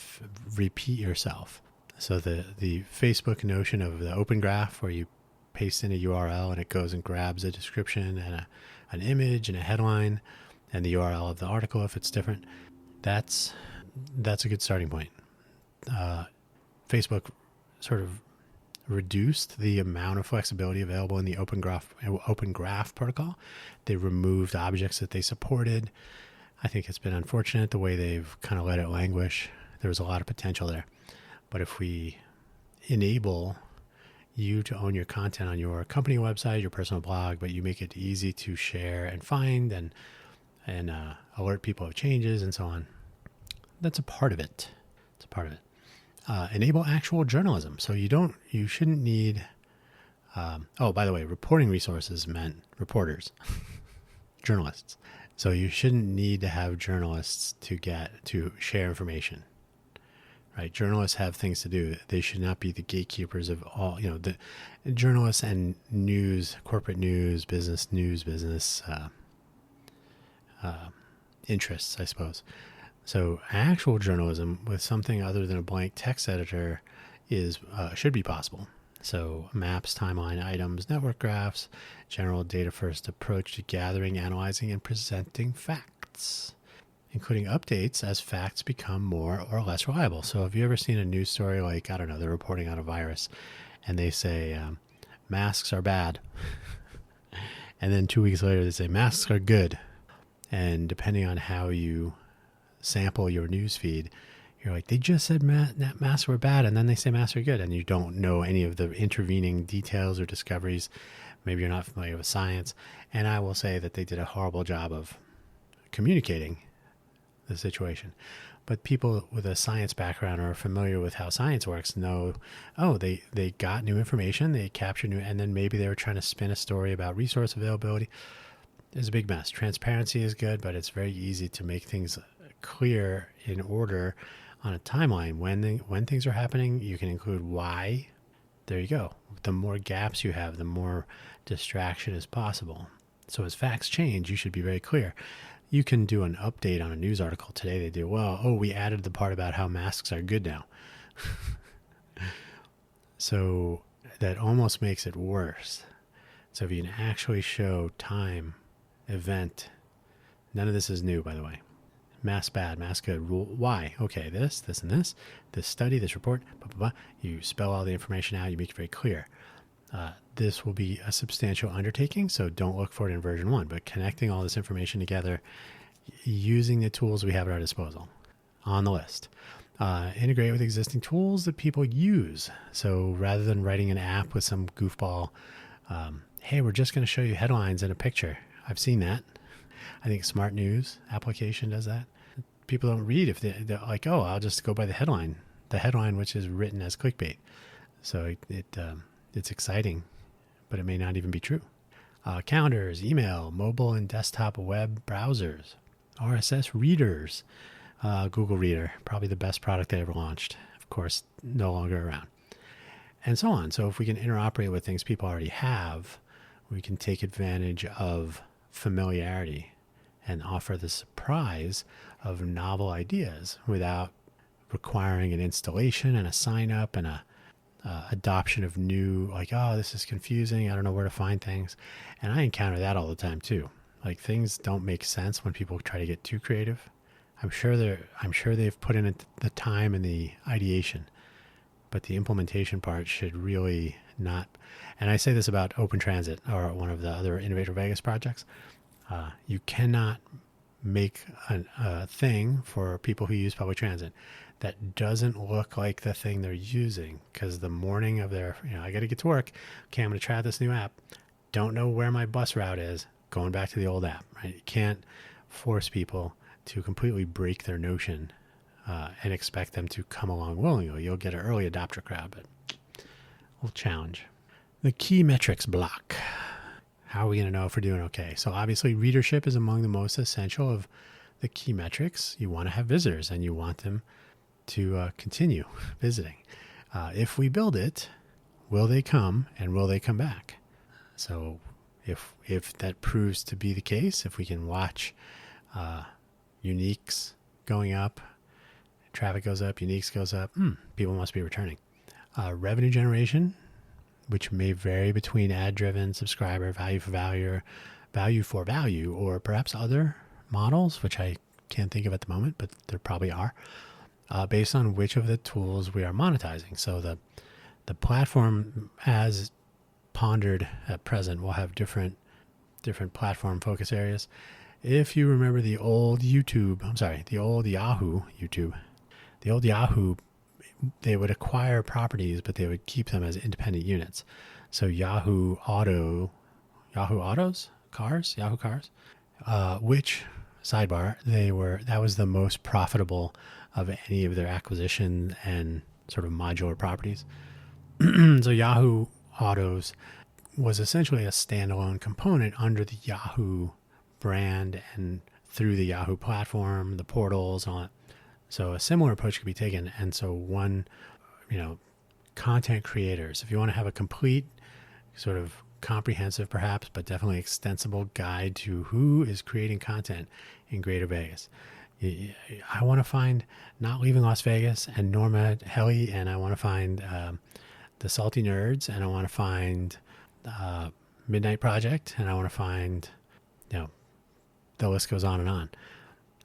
repeat yourself. So the Facebook notion of the open graph, where you paste in a URL and it goes and grabs a description and an image and a headline and the URL of the article if it's different, that's a good starting point. Facebook sort of reduced the amount of flexibility available in the open graph protocol. They removed objects that they supported. I think it's been unfortunate the way they've kind of let it languish. There was a lot of potential there. But if we enable you to own your content on your company website, your personal blog, but you make it easy to share and find and alert people of changes and so on, that's a part of it. It's a part of it. Enable actual journalism. So you shouldn't need, by the way, reporting resources meant reporters, journalists. So you shouldn't need to have journalists to share information, right? Journalists have things to do. They should not be the gatekeepers of all, the journalists and corporate news, business interests, I suppose. So actual journalism with something other than a blank text editor should be possible. So maps, timeline, items, network graphs, general data-first approach to gathering, analyzing, and presenting facts, including updates as facts become more or less reliable. So have you ever seen a news story like, I don't know, they're reporting on a virus and they say masks are bad. And then 2 weeks later they say masks are good. And depending on how you sample your news feed, you're like, they just said masks were bad, and then they say masks are good, and you don't know any of the intervening details or discoveries. Maybe you're not familiar with science. And I will say that they did a horrible job of communicating the situation. But people with a science background or familiar with how science works know, they got new information, they captured new, and then maybe they were trying to spin a story about resource availability. It's a big mess. Transparency is good, but it's very easy to make things clear in order on a timeline. When things are happening, you can include why. There you go. The more gaps you have, the more distraction is possible. So as facts change, you should be very clear. You can do an update on a news article today. They do, we added the part about how masks are good now. So that almost makes it worse. So if you can actually show time, event, none of this is new, by the way. Mask bad, mask good, rule, why? Okay, this, and this study, this report, blah, blah, blah. You spell all the information out, you make it very clear. This will be a substantial undertaking, so don't look for it in version 1, but connecting all this information together using the tools we have at our disposal on the list. Integrate with existing tools that people use. So rather than writing an app with some goofball, hey, we're just going to show you headlines in a picture. I've seen that. I think Smart News application does that. People don't read if they're like, I'll just go by the headline which is written as clickbait. So it's exciting, but it may not even be true. Calendars, email, mobile and desktop web browsers, RSS readers, Google Reader, probably the best product they ever launched. Of course, no longer around. And so on. So if we can interoperate with things people already have, we can take advantage of familiarity and offer the surprise of novel ideas without requiring an installation and a sign up and a adoption of new, like, this is confusing, I don't know where to find things. And I encounter that all the time too. Like, things don't make sense when people try to get too creative. I'm sure they've put in the time and the ideation, but the implementation part should really not. And I say this about Open Transit, or one of the other Innovator Vegas projects. You cannot make a thing for people who use public transit that doesn't look like the thing they're using, because the morning of their, I got to get to work. Okay, I'm going to try out this new app. Don't know where my bus route is. Going back to the old app, right? You can't force people to completely break their notion and expect them to come along willingly. You'll get an early adopter crowd, but we'll challenge. The key metrics block. How are we going to know if we're doing okay? So obviously readership is among the most essential of the key metrics. You want to have visitors and you want them to continue visiting. If we build it, will they come and will they come back? So If that proves to be the case, if we can watch uniques going up, traffic goes up, uniques goes up, people must be returning. Revenue generation, which may vary between ad-driven, subscriber, value for value, or perhaps other models, which I can't think of at the moment, but there probably are, based on which of the tools we are monetizing. So the platform as pondered at present will have different platform focus areas. If you remember the old Yahoo YouTube, the old Yahoo, they would acquire properties, but they would keep them as independent units. So Yahoo Cars, which, sidebar, that was the most profitable of any of their acquisition and sort of modular properties. So Yahoo Autos was essentially a standalone component under the Yahoo brand and through the Yahoo platform, the portals, and all that. So a similar approach could be taken. And so content creators, if you want to have a complete sort of comprehensive perhaps, but definitely extensible guide to who is creating content in Greater Vegas. I want to find Not Leaving Las Vegas and Norma Helly, and I want to find the Salty Nerds, and I want to find Midnight Project, and I want to find, the list goes on and on.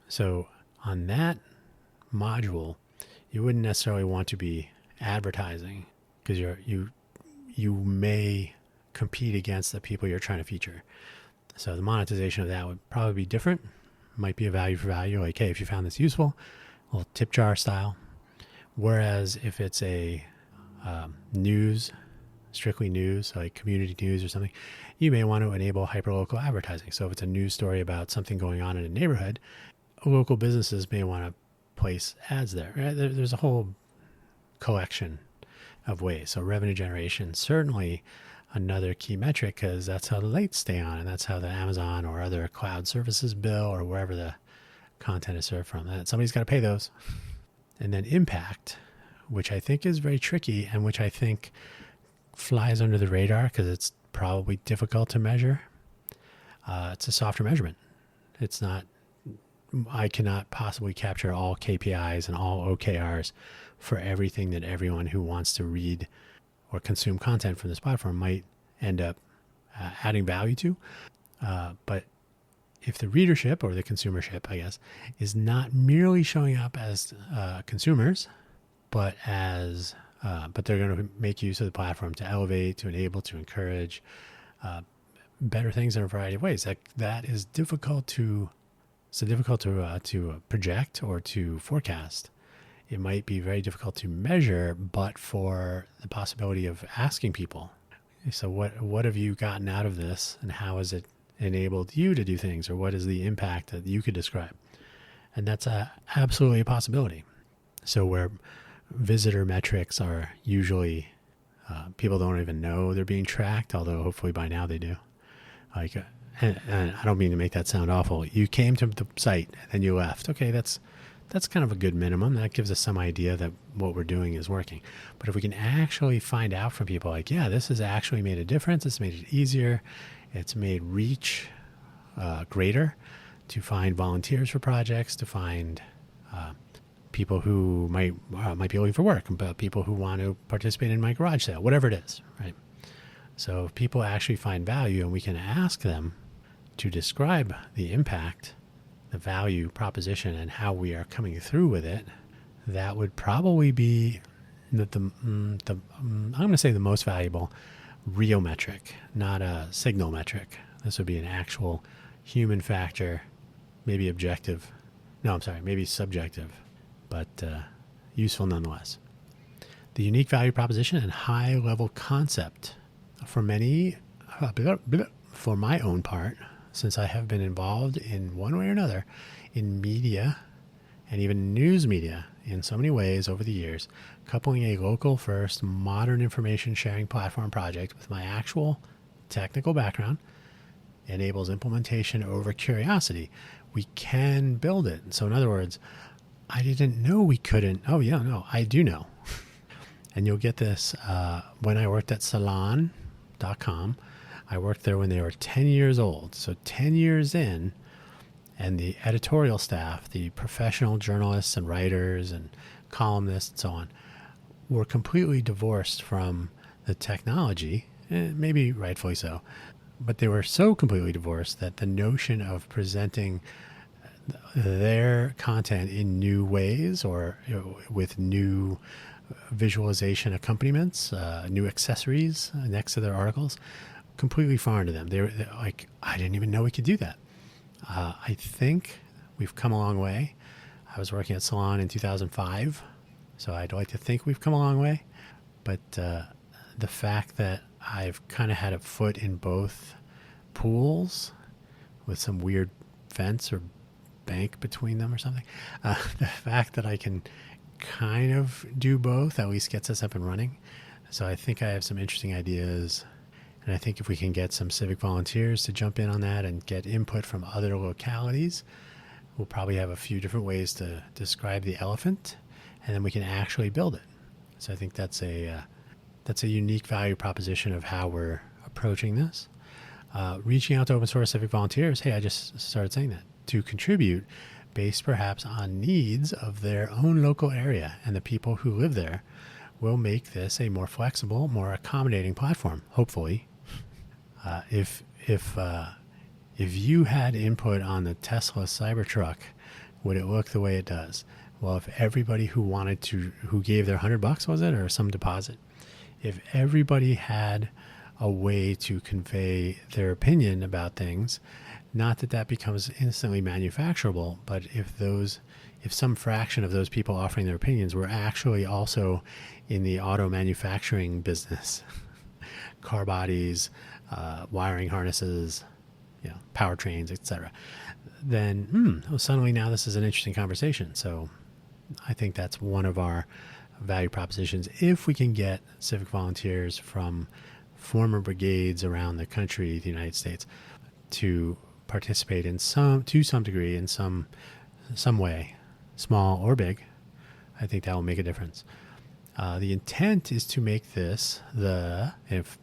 So on that module, you wouldn't necessarily want to be advertising because you may compete against the people you're trying to feature. So the monetization of that would probably be different. Might be a value for value, like, hey, if you found this useful, a little tip jar style. Whereas if it's a strictly news, like community news or something, you may want to enable hyperlocal advertising. So if it's a news story about something going on in a neighborhood, local businesses may want to place ads there. Right? There's a whole collection of ways. So revenue generation, certainly another key metric, because that's how the lights stay on, and that's how the Amazon or other cloud services bill or wherever the content is served from. Somebody's got to pay those. And then impact, which I think is very tricky and which I think flies under the radar because it's probably difficult to measure. It's a softer measurement. It's not, I cannot possibly capture all KPIs and all OKRs for everything that everyone who wants to read or consume content from this platform might end up adding value to. But if the readership or the consumership, I guess, is not merely showing up as consumers, but as but they're going to make use of the platform to elevate, to enable, to encourage better things in a variety of ways. That is difficult to project or to forecast. It might be very difficult to measure, but for the possibility of asking people, so what have you gotten out of this, and how has it enabled you to do things, or what is the impact that you could describe? And that's absolutely a possibility. So where visitor metrics are usually people don't even know they're being tracked, although hopefully by now they do. And I don't mean to make that sound awful. You came to the site and then you left. Okay, that's kind of a good minimum. That gives us some idea that what we're doing is working. But if we can actually find out from people like, yeah, this has actually made a difference. It's made it easier. It's made reach greater to find volunteers for projects, to find people who might be looking for work, but people who want to participate in my garage sale, whatever it is, right? So if people actually find value and we can ask them to describe the impact, the value proposition, and how we are coming through with it, that would probably be I'm going to say the most valuable real metric, not a signal metric. This would be an actual human factor, maybe objective. No, I'm sorry, maybe subjective, but useful nonetheless. The unique value proposition and high-level concept. For my own part, since I have been involved in one way or another in media and even news media in so many ways over the years, coupling a local first modern information sharing platform project with my actual technical background enables implementation over curiosity. We can build it. So in other words, I didn't know we couldn't. Oh yeah, no, I do know. And you'll get this when I worked at salon.com. I worked there when they were 10 years old. So 10 years in, and the editorial staff, the professional journalists and writers and columnists and so on, were completely divorced from the technology, maybe rightfully so, but they were so completely divorced that the notion of presenting their content in new ways or with new visualization accompaniments, new accessories next to their articles, completely foreign to them. They're like, I didn't even know we could do that. I think we've come a long way. I was working at Salon in 2005, so I'd like to think we've come a long way. But the fact that I've kind of had a foot in both pools with some weird fence or bank between them or something, the fact that I can kind of do both at least gets us up and running. So I think I have some interesting ideas. And I think if we can get some civic volunteers to jump in on that and get input from other localities, we'll probably have a few different ways to describe the elephant, and then we can actually build it. So I think that's a unique value proposition of how we're approaching this. Reaching out to open source civic volunteers, hey, I just started saying that, to contribute based perhaps on needs of their own local area, and the people who live there will make this a more flexible, more accommodating platform, hopefully. If you had input on the Tesla Cybertruck, would it look the way it does? Well, if everybody who gave their $100, was it, or some deposit, if everybody had a way to convey their opinion about things, not that becomes instantly manufacturable, but if some fraction of those people offering their opinions were actually also in the auto manufacturing business, car bodies, wiring harnesses, powertrains, etc., then suddenly now this is an interesting conversation. So I think that's one of our value propositions. If we can get civic volunteers from former brigades around the country, the United States, to participate to some degree in some way, small or big, I think that will make a difference. The intent is to make this my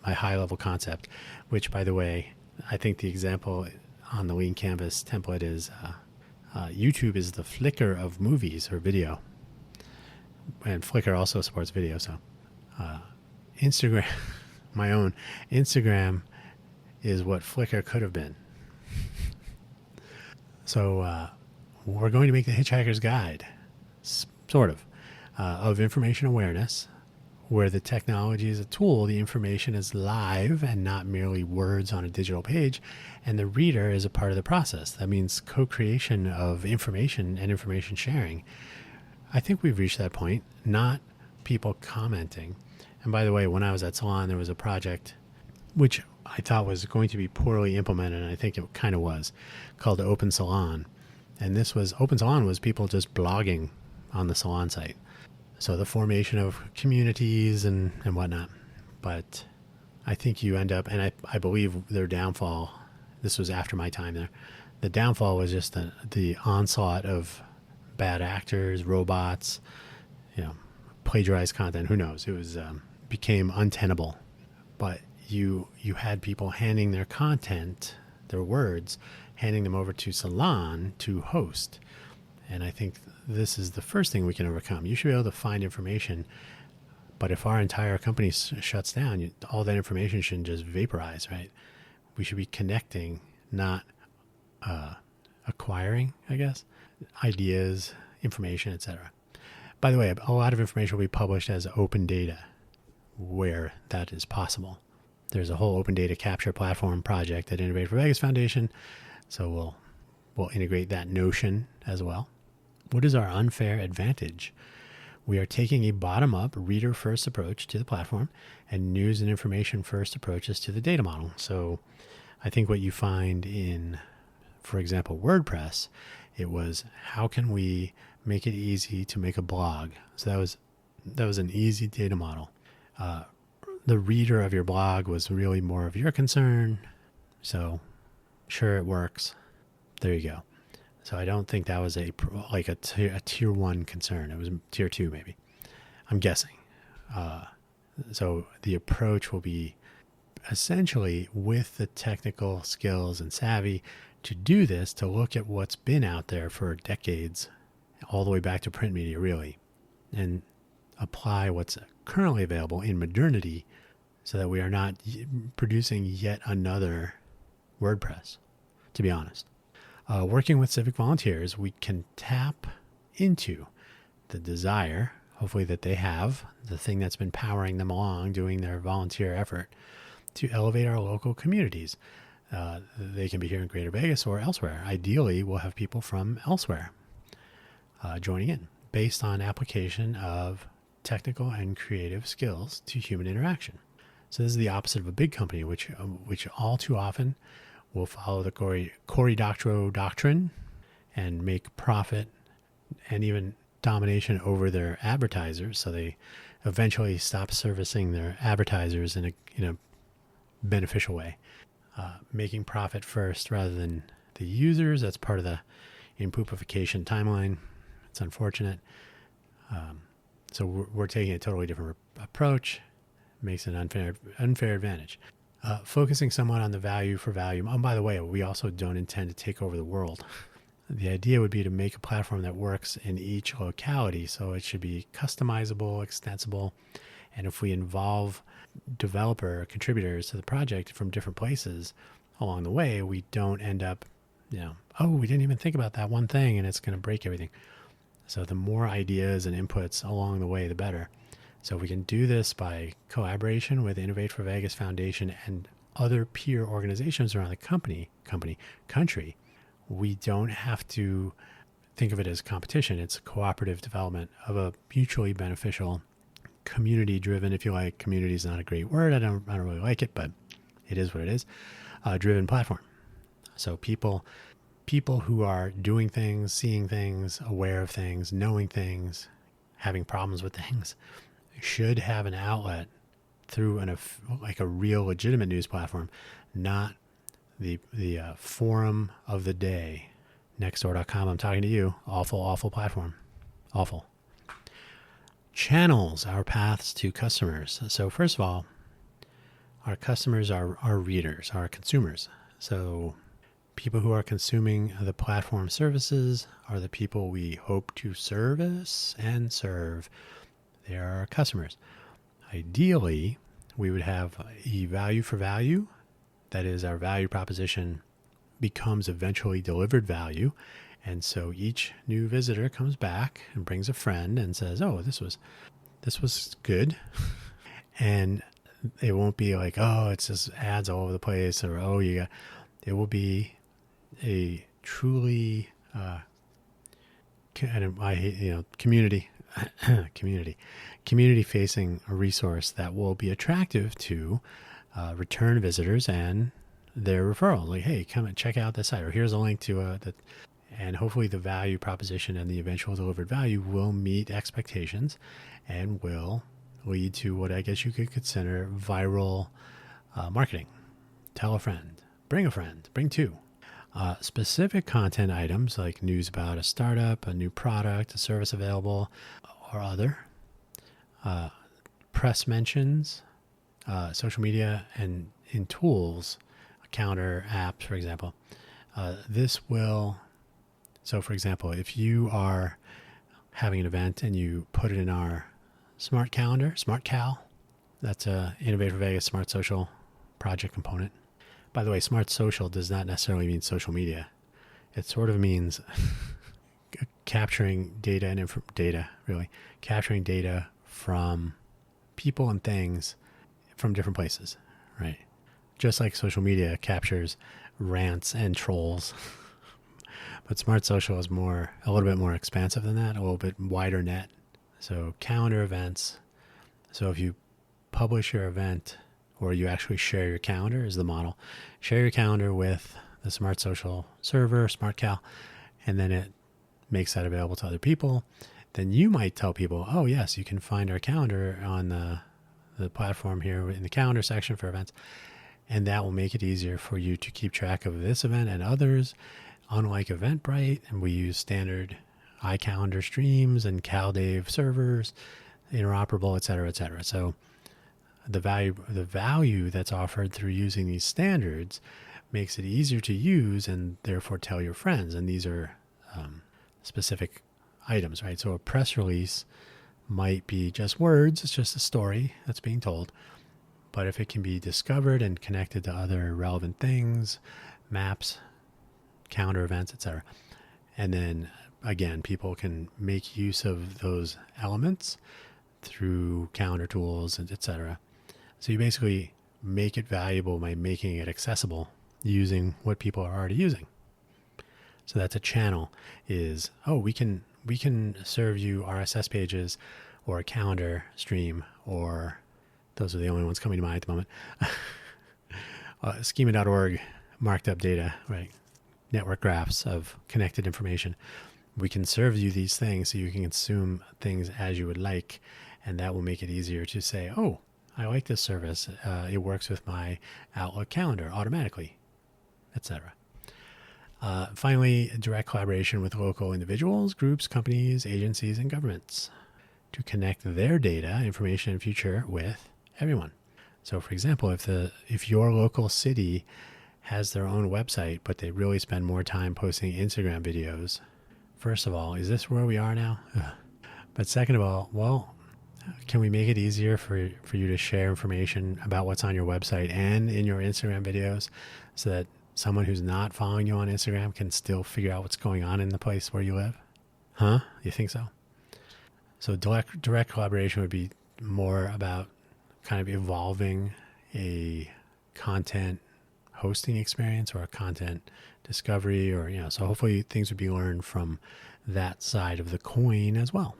high-level concept, which, by the way, I think the example on the Lean Canvas template is YouTube is the Flickr of movies or video. And Flickr also supports video, so Instagram, my own Instagram, is what Flickr could have been. So we're going to make the Hitchhiker's Guide, sort of information awareness, where the technology is a tool, the information is live and not merely words on a digital page, and the reader is a part of the process. That means co-creation of information and information sharing. I think we've reached that point, not people commenting. And by the way, when I was at Salon, there was a project which I thought was going to be poorly implemented, and I think it kind of was, called Open Salon. And Open Salon was people just blogging on the Salon site. So the formation of communities and whatnot. But I think you end up, and I believe their downfall, this was after my time there, the downfall was just the onslaught of bad actors, robots, plagiarized content, who knows. It was became untenable. But you had people handing their content, their words, handing them over to Salon to host. And I think this is the first thing we can overcome. You should be able to find information, but if our entire company shuts down, all that information shouldn't just vaporize, right? We should be connecting, not acquiring, I guess, ideas, information, etc. By the way, a lot of information will be published as open data where that is possible. There's a whole open data capture platform project at Innovate for Vegas Foundation, so we'll integrate that notion as well. What is our unfair advantage? We are taking a bottom-up, reader-first approach to the platform and news and information-first approaches to the data model. So I think what you find in, for example, WordPress, it was how can we make it easy to make a blog? So that was an easy data model. The reader of your blog was really more of your concern. So sure, it works. There you go. So I don't think that was a tier 1 concern. It was tier 2 maybe. I'm guessing. So the approach will be essentially with the technical skills and savvy to do this, to look at what's been out there for decades, all the way back to print media, really, and apply what's currently available in modernity so that we are not producing yet another WordPress, to be honest. Working with civic volunteers, we can tap into the desire, hopefully that they have, the thing that's been powering them along, doing their volunteer effort, to elevate our local communities. They can be here in Greater Vegas or elsewhere. Ideally, we'll have people from elsewhere joining in based on application of technical and creative skills to human interaction. So this is the opposite of a big company, which all too often will follow the Cory Doctorow doctrine and make profit and even domination over their advertisers. So they eventually stop servicing their advertisers in a beneficial way, making profit first rather than the users. That's part of the impoopification timeline. It's unfortunate. So we're taking a totally different approach. Makes an unfair advantage. Focusing somewhat on the value for value. Oh, by the way, we also don't intend to take over the world. The idea would be to make a platform that works in each locality. So it should be customizable, extensible. And if we involve developer contributors to the project from different places along the way, we don't end up, we didn't even think about that one thing and it's going to break everything. So the more ideas and inputs along the way, the better. So we can do this by collaboration with Innovate for Vegas Foundation and other peer organizations around the country. We don't have to think of it as competition. It's cooperative development of a mutually beneficial, community-driven, if you like. Community is not a great word. I don't really like it, but it is what it is. Driven platform. So people who are doing things, seeing things, aware of things, knowing things, having problems with things, should have an outlet through a real legitimate news platform, not the forum of the day. Nextdoor.com, I'm talking to you. Awful platform. Awful. Channels, our paths to customers. So first of all, our customers are our readers, our consumers. So people who are consuming the platform services are the people we hope to service and serve. They are our customers. Ideally, we would have a value for value. That is, our value proposition becomes eventually delivered value. And so each new visitor comes back and brings a friend and says, oh, this was good. And it won't be like, oh, it's just ads all over the place, or, it will be a truly, community-facing resource that will be attractive to return visitors and their referrals. Like, hey, come and check out this site, or here's a link to and hopefully the value proposition and the eventual delivered value will meet expectations and will lead to what I guess you could consider viral marketing. Tell a friend, bring two. Specific content items like news about a startup, a new product, a service available, or other. Press mentions, social media, and in tools, calendar apps, for example. So for example, if you are having an event and you put it in our smart calendar, Smart Cal, that's a Innovate for Vegas Smart Social project component. By the way, Smart Social does not necessarily mean social media. It sort of means capturing data and capturing data from people and things from different places, right? Just like social media captures rants and trolls. But Smart Social is a little bit more expansive than that, a little bit wider net. So calendar events. So if you publish your event, or you actually share your calendar is the model. Share your calendar with the Smart Social server, SmartCal, and then it makes that available to other people. Then you might tell people, oh yes, you can find our calendar on the platform here in the calendar section for events. And that will make it easier for you to keep track of this event and others. Unlike Eventbrite, and we use standard iCalendar streams and CalDave servers, interoperable, et cetera, et cetera. So the value that's offered through using these standards makes it easier to use and therefore tell your friends. And these are specific items, right? So a press release might be just words. It's just a story that's being told. But if it can be discovered and connected to other relevant things, maps, calendar events, etc., and then again, people can make use of those elements through calendar tools and etc. So you basically make it valuable by making it accessible using what people are already using. So that's a channel is, we can serve you RSS pages or a calendar stream, or those are the only ones coming to mind at the moment. Schema.org marked up data, right? Network graphs of connected information. We can serve you these things so you can consume things as you would like, and that will make it easier to say, I like this service. It works with my Outlook calendar automatically, etc. Finally, direct collaboration with local individuals, groups, companies, agencies, and governments to connect their data, information, and future with everyone. So, for example, if your local city has their own website, but they really spend more time posting Instagram videos, first of all, is this where we are now? But second of all, can we make it easier for you to share information about what's on your website and in your Instagram videos so that someone who's not following you on Instagram can still figure out what's going on in the place where you live? Huh? You think so? So direct collaboration would be more about kind of evolving a content hosting experience or a content discovery, or so hopefully things would be learned from that side of the coin as well.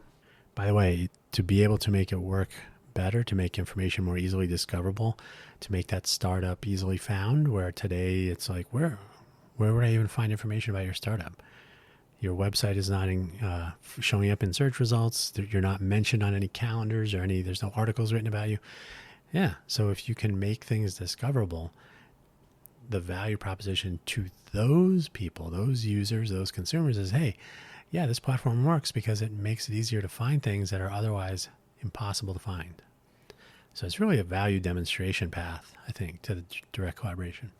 By the way, to be able to make it work better, to make information more easily discoverable, to make that startup easily found, where today it's like, where would I even find information about your startup? Your website is not showing up in search results. You're not mentioned on any calendars or there's no articles written about you. Yeah. So if you can make things discoverable, the value proposition to those people, those users, those consumers is, hey, yeah, this platform works because it makes it easier to find things that are otherwise impossible to find. So it's really a value demonstration path, I think, to the direct collaboration.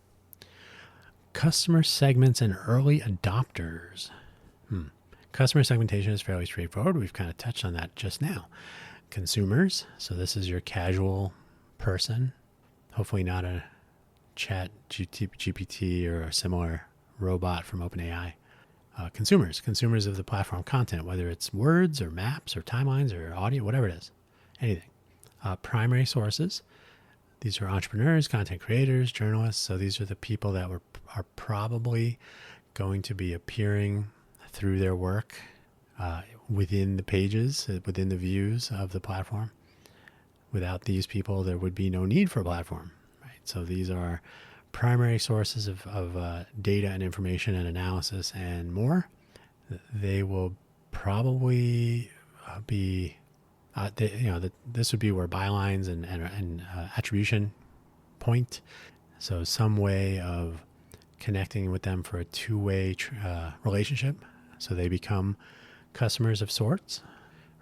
Customer segments and early adopters. Customer segmentation is fairly straightforward. We've kind of touched on that just now. Consumers, so this is your casual person, hopefully not a chat GPT or a similar robot from OpenAI. Consumers of the platform content, whether it's words or maps or timelines or audio, whatever it is, anything. Primary sources, these are entrepreneurs, content creators, journalists. So these are the people that are probably going to be appearing through their work within the pages, within the views of the platform. Without these people, there would be no need for a platform, right? So these are primary sources of data and information and analysis and more. They will probably be, this would be where bylines and attribution point. So some way of connecting with them for a two-way relationship, so they become customers of sorts,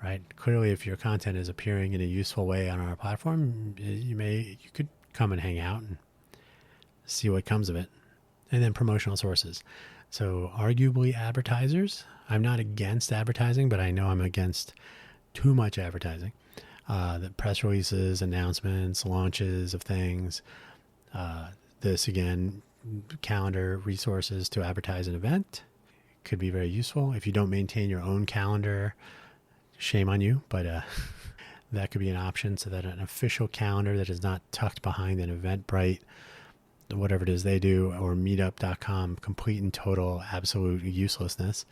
right? Clearly, if your content is appearing in a useful way on our platform, you could come and hang out and see what comes of it. And then promotional sources. So arguably advertisers. I'm not against advertising, but I know I'm against too much advertising. The press releases, announcements, launches of things. This again, calendar resources to advertise an event could be very useful. If you don't maintain your own calendar, shame on you, but that could be an option, so that an official calendar that is not tucked behind an Eventbrite, whatever it is they do, or meetup.com, complete and total absolute uselessness,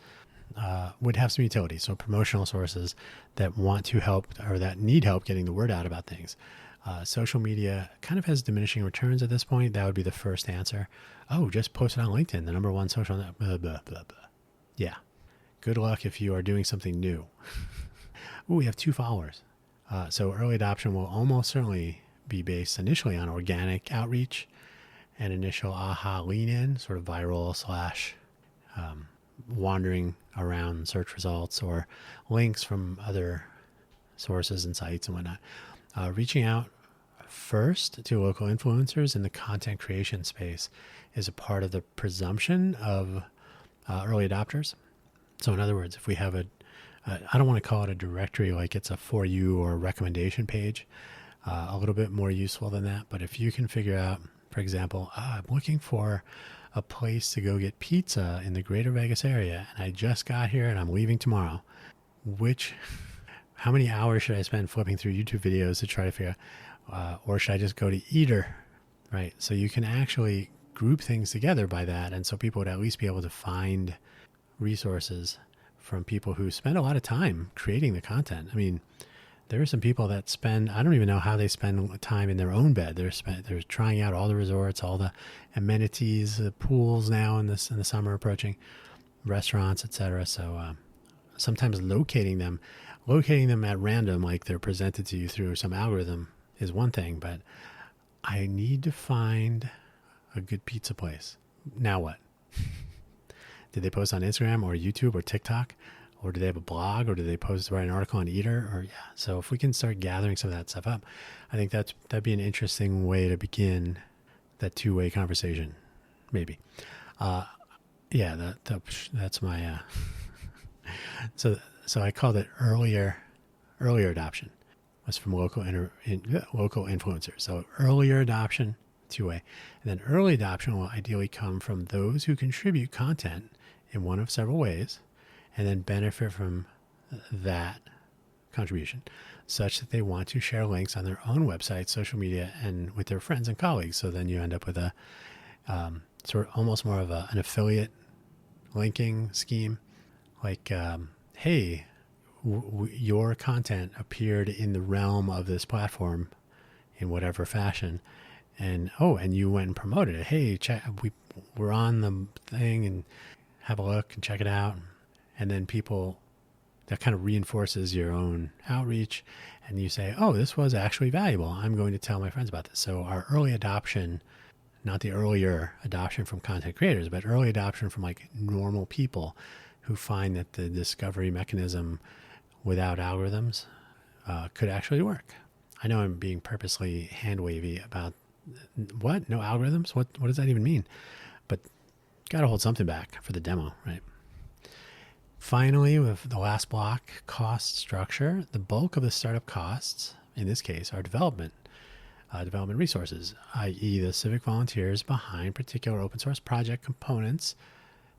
would have some utility. So promotional sources that want to help or that need help getting the word out about things. Social media kind of has diminishing returns at this point. That would be the first answer. Just post it on LinkedIn, the number one social net, blah, blah, blah, blah. Yeah. Good luck if you are doing something new. We have 2 followers. So early adoption will almost certainly be based initially on organic outreach and initial aha lean in, sort of viral / wandering around search results or links from other sources and sites and whatnot. Reaching out first to local influencers in the content creation space is a part of the presumption of early adopters. So in other words, if we have I don't want to call it a directory like it's a for you or a recommendation page, a little bit more useful than that. But if you can figure out, for example, I'm looking for a place to go get pizza in the greater Vegas area, and I just got here and I'm leaving tomorrow, how many hours should I spend flipping through YouTube videos to try to figure out, or should I just go to Eater, right? So you can actually group things together by that. And so people would at least be able to find resources from people who spend a lot of time creating the content. I mean, there are some people that spend, I don't even know how they spend time in their own bed. They're trying out all the resorts, all the amenities, the pools now in the summer approaching, restaurants, etc. So sometimes locating them at random, like they're presented to you through some algorithm, is one thing. But I need to find a good pizza place. Now what? Did they post on Instagram or YouTube or TikTok? Or do they have a blog, or do they write an article on Eater? Or so if we can start gathering some of that stuff up, I think that'd be an interesting way to begin that two-way conversation, maybe. That's my. So I called it earlier adoption. Was from local influencers. So earlier adoption, two-way, and then early adoption will ideally come from those who contribute content in one of several ways, and then benefit from that contribution such that they want to share links on their own website, social media, and with their friends and colleagues. So then you end up with a sort of almost more of an affiliate linking scheme. Like, hey, your content appeared in the realm of this platform in whatever fashion. And you went and promoted it. Hey, we're on the thing, and have a look and check it out. And then that kind of reinforces your own outreach, and you say, oh, this was actually valuable. I'm going to tell my friends about this. So our early adoption, not the earlier adoption from content creators, but early adoption from like normal people who find that the discovery mechanism without algorithms could actually work. I know I'm being purposely hand wavy about what? No algorithms? What does that even mean? But got to hold something back for the demo, right? Finally, with the last block, cost structure, the bulk of the startup costs, in this case, are development resources, i.e. the civic volunteers behind particular open source project components.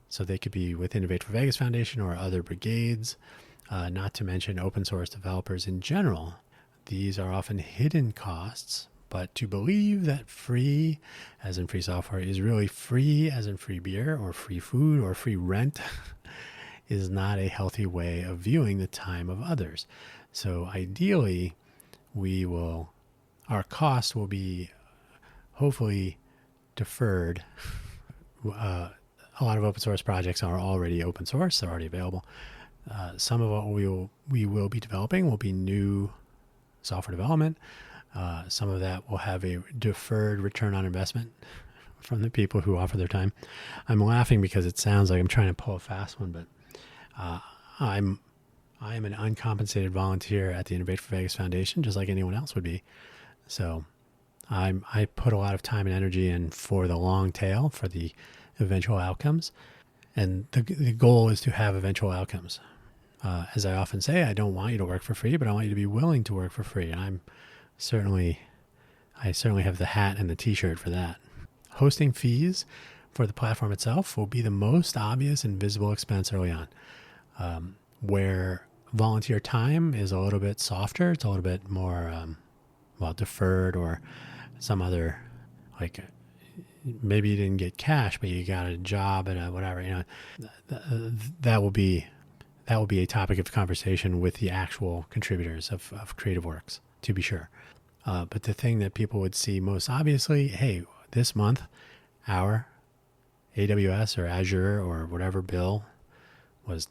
So they could be with Innovate for Vegas Foundation or other brigades, not to mention open source developers in general. These are often hidden costs, but to believe that free, as in free software, is really free, as in free beer or free food or free rent, is not a healthy way of viewing the time of others. So ideally, our cost will be hopefully deferred. A lot of open source projects are already open source; they're already available. Some of what we will be developing will be new software development. Some of that will have a deferred return on investment from the people who offer their time. I'm laughing because it sounds like I'm trying to pull a fast one, but I am an uncompensated volunteer at the Innovate for Vegas Foundation, just like anyone else would be. So I put a lot of time and energy in for the long tail, for the eventual outcomes. And the goal is to have eventual outcomes. As I often say, I don't want you to work for free, but I want you to be willing to work for free. And I certainly have the hat and the t-shirt for that. Hosting fees for the platform itself will be the most obvious and visible expense early on. Where volunteer time is a little bit softer, it's a little bit more deferred, or some other, like maybe you didn't get cash, but you got a job at whatever. That will be a topic of conversation with the actual contributors of Creative Works, to be sure. But the thing that people would see most obviously, hey, this month our AWS or Azure or whatever bill was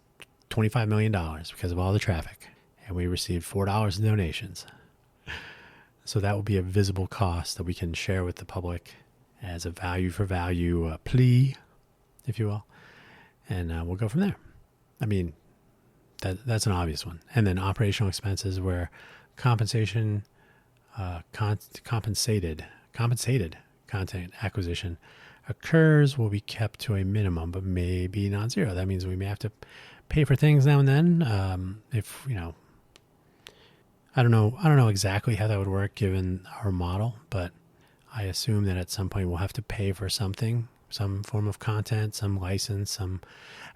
$25 million because of all the traffic, and we received $4 in donations. So that will be a visible cost that we can share with the public as a value for value plea, if you will, and we'll go from there. I mean, that's an obvious one. And then operational expenses, where compensation compensated content acquisition occurs will be kept to a minimum, but maybe not zero. That means we may have to pay for things now and then. If I don't know exactly how that would work given our model, but I assume that at some point we'll have to pay for something, some form of content, some license,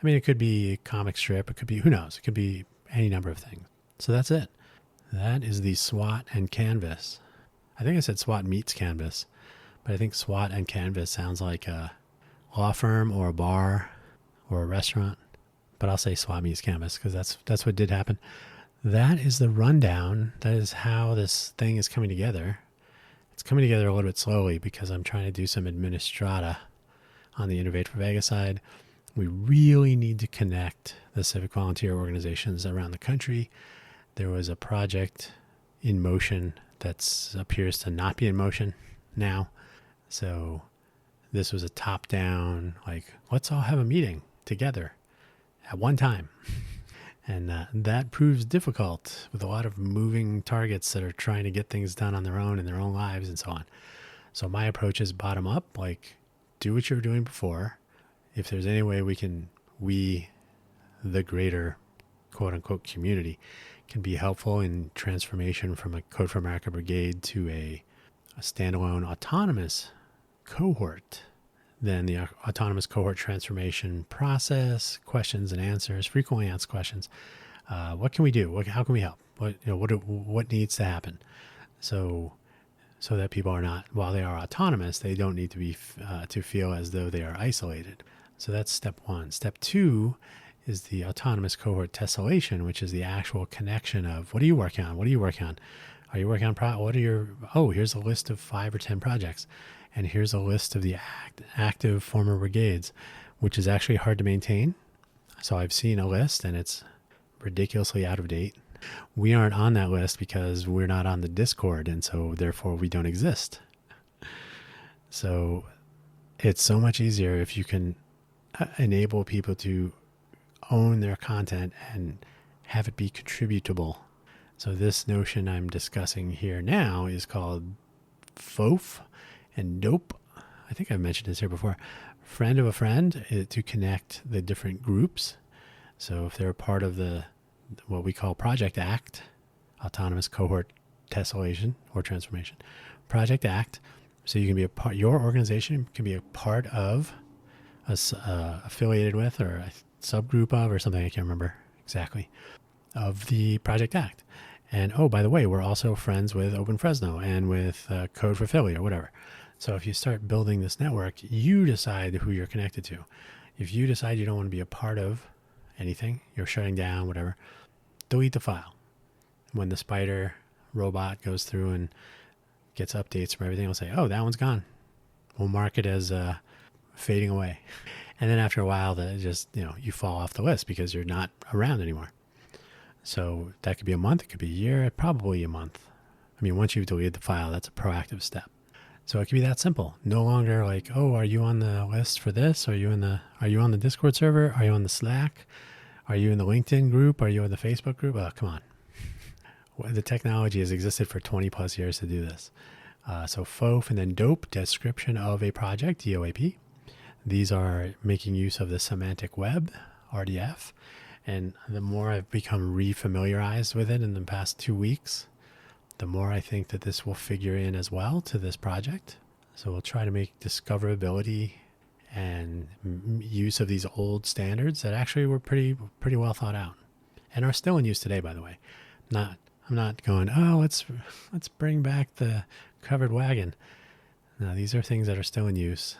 it could be a comic strip. It could be, who knows? It could be any number of things. So that's it. That is the SWOT and Canvas. I think I said SWOT meets Canvas, but I think SWOT and Canvas sounds like a law firm or a bar or a restaurant. But I'll say SWOT meets Canvas because that's what did happen. That is the rundown. That is how this thing is coming together. It's coming together a little bit slowly because I'm trying to do some administrata on the Innovate for Vegas side. We really need to connect the civic volunteer organizations around the country. There was a project in motion that appears to not be in motion now. So this was a top-down, let's all have a meeting together at one time. And that proves difficult with a lot of moving targets that are trying to get things done on their own in their own lives and so on. So my approach is bottom up, do what you were doing before. If there's any way we, the greater quote unquote community, can be helpful in transformation from a Code for America brigade to a standalone autonomous cohort, then the autonomous cohort transformation process, questions and answers, frequently asked questions. What can we do? How can we help? What needs to happen? So that people are not, while they are autonomous, they don't need to be to feel as though they are isolated. So that's step one. Step two is the autonomous cohort tessellation, which is the actual connection of what are you working on? What are you working on? Are you working on here's a list of 5 or 10 projects. And here's a list of the active former brigades, which is actually hard to maintain. So I've seen a list and it's ridiculously out of date. We aren't on that list because we're not on the Discord, and so therefore we don't exist. So it's so much easier if you can enable people to own their content and have it be contributable. So this notion I'm discussing here now is called FOF and DOPE. I think I've mentioned this here before. Friend of a friend, to connect the different groups. So if they're part of what we call Project ACT, Autonomous Cohort Tessellation or Transformation, Project ACT. So you can be your organization can be a part of, affiliated with, or a subgroup of, or something I can't remember exactly, of the Project ACT. And by the way, we're also friends with Open Fresno and with Code for Philly or whatever. So if you start building this network, you decide who you're connected to. If you decide you don't want to be a part of anything, you're shutting down, whatever, delete the file. When the spider robot goes through and gets updates from everything, it'll say, that one's gone. We'll mark it as fading away. And then after a while, you fall off the list because you're not around anymore. So that could be a month, it could be a year, probably a month. Once you've deleted the file, that's a proactive step. So it can be that simple. No longer are you on the list for this? Are you on the Discord server? Are you on the Slack? Are you in the LinkedIn group? Are you in the Facebook group? Come on. The technology has existed for 20 plus years to do this. So FOF and then DOPE, description of a project, DOAP. These are making use of the semantic web, RDF. And the more I've become refamiliarized with it in the past 2 weeks, the more I think that this will figure in as well to this project. So we'll try to make discoverability and use of these old standards that actually were pretty well thought out and are still in use today, by the way. I'm not going, let's bring back the covered wagon. No, these are things that are still in use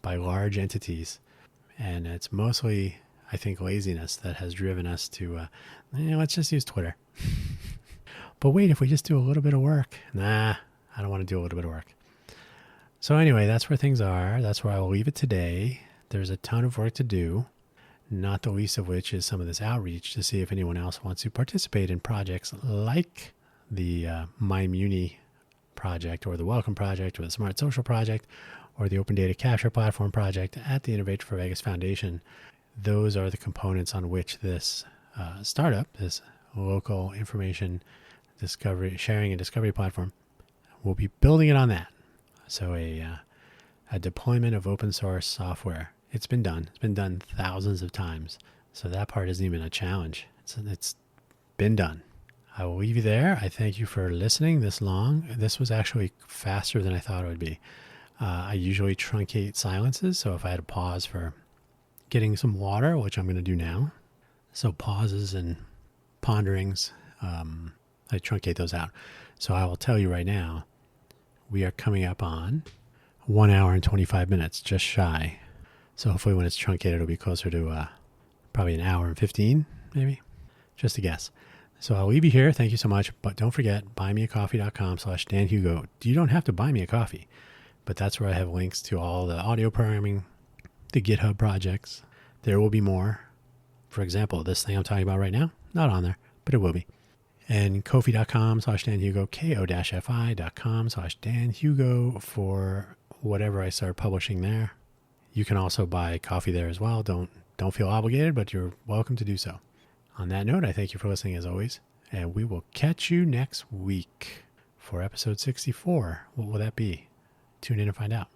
by large entities. And it's mostly, I think, laziness that has driven us to, let's just use Twitter. But wait, if we just do a little bit of work, I don't want to do a little bit of work. So anyway, that's where things are. That's where I will leave it today. There's a ton of work to do, not the least of which is some of this outreach to see if anyone else wants to participate in projects like the MyMuni project or the Welcome project or the Smart Social project or the Open Data Capture Platform project at the Innovate for Vegas Foundation. Those are the components on which this startup, this local information discovery, sharing and discovery platform, we'll be building it on that. So a deployment of open source software. It's been done. It's been done thousands of times. So that part isn't even a challenge. It's been done. I will leave you there. I thank you for listening this long. This was actually faster than I thought it would be. I usually truncate silences. So if I had to pause for getting some water, which I'm going to do now. So pauses and ponderings, I truncate those out. So I will tell you right now, we are coming up on 1 hour and 25 minutes, just shy. So hopefully when it's truncated, it'll be closer to probably an hour and 15, maybe. Just a guess. So I'll leave you here. Thank you so much. But don't forget, buymeacoffee.com/DanHugo. You don't have to buy me a coffee, but that's where I have links to all the audio programming, the GitHub projects. There will be more. For example, this thing I'm talking about right now, not on there, but it will be. And ko-fi.com/DanHugo, ko-fi.com/DanHugo for whatever I start publishing there. You can also buy coffee there as well. Don't feel obligated, but you're welcome to do so. On that note, I thank you for listening as always, and we will catch you next week for episode 64. What will that be? Tune in and find out.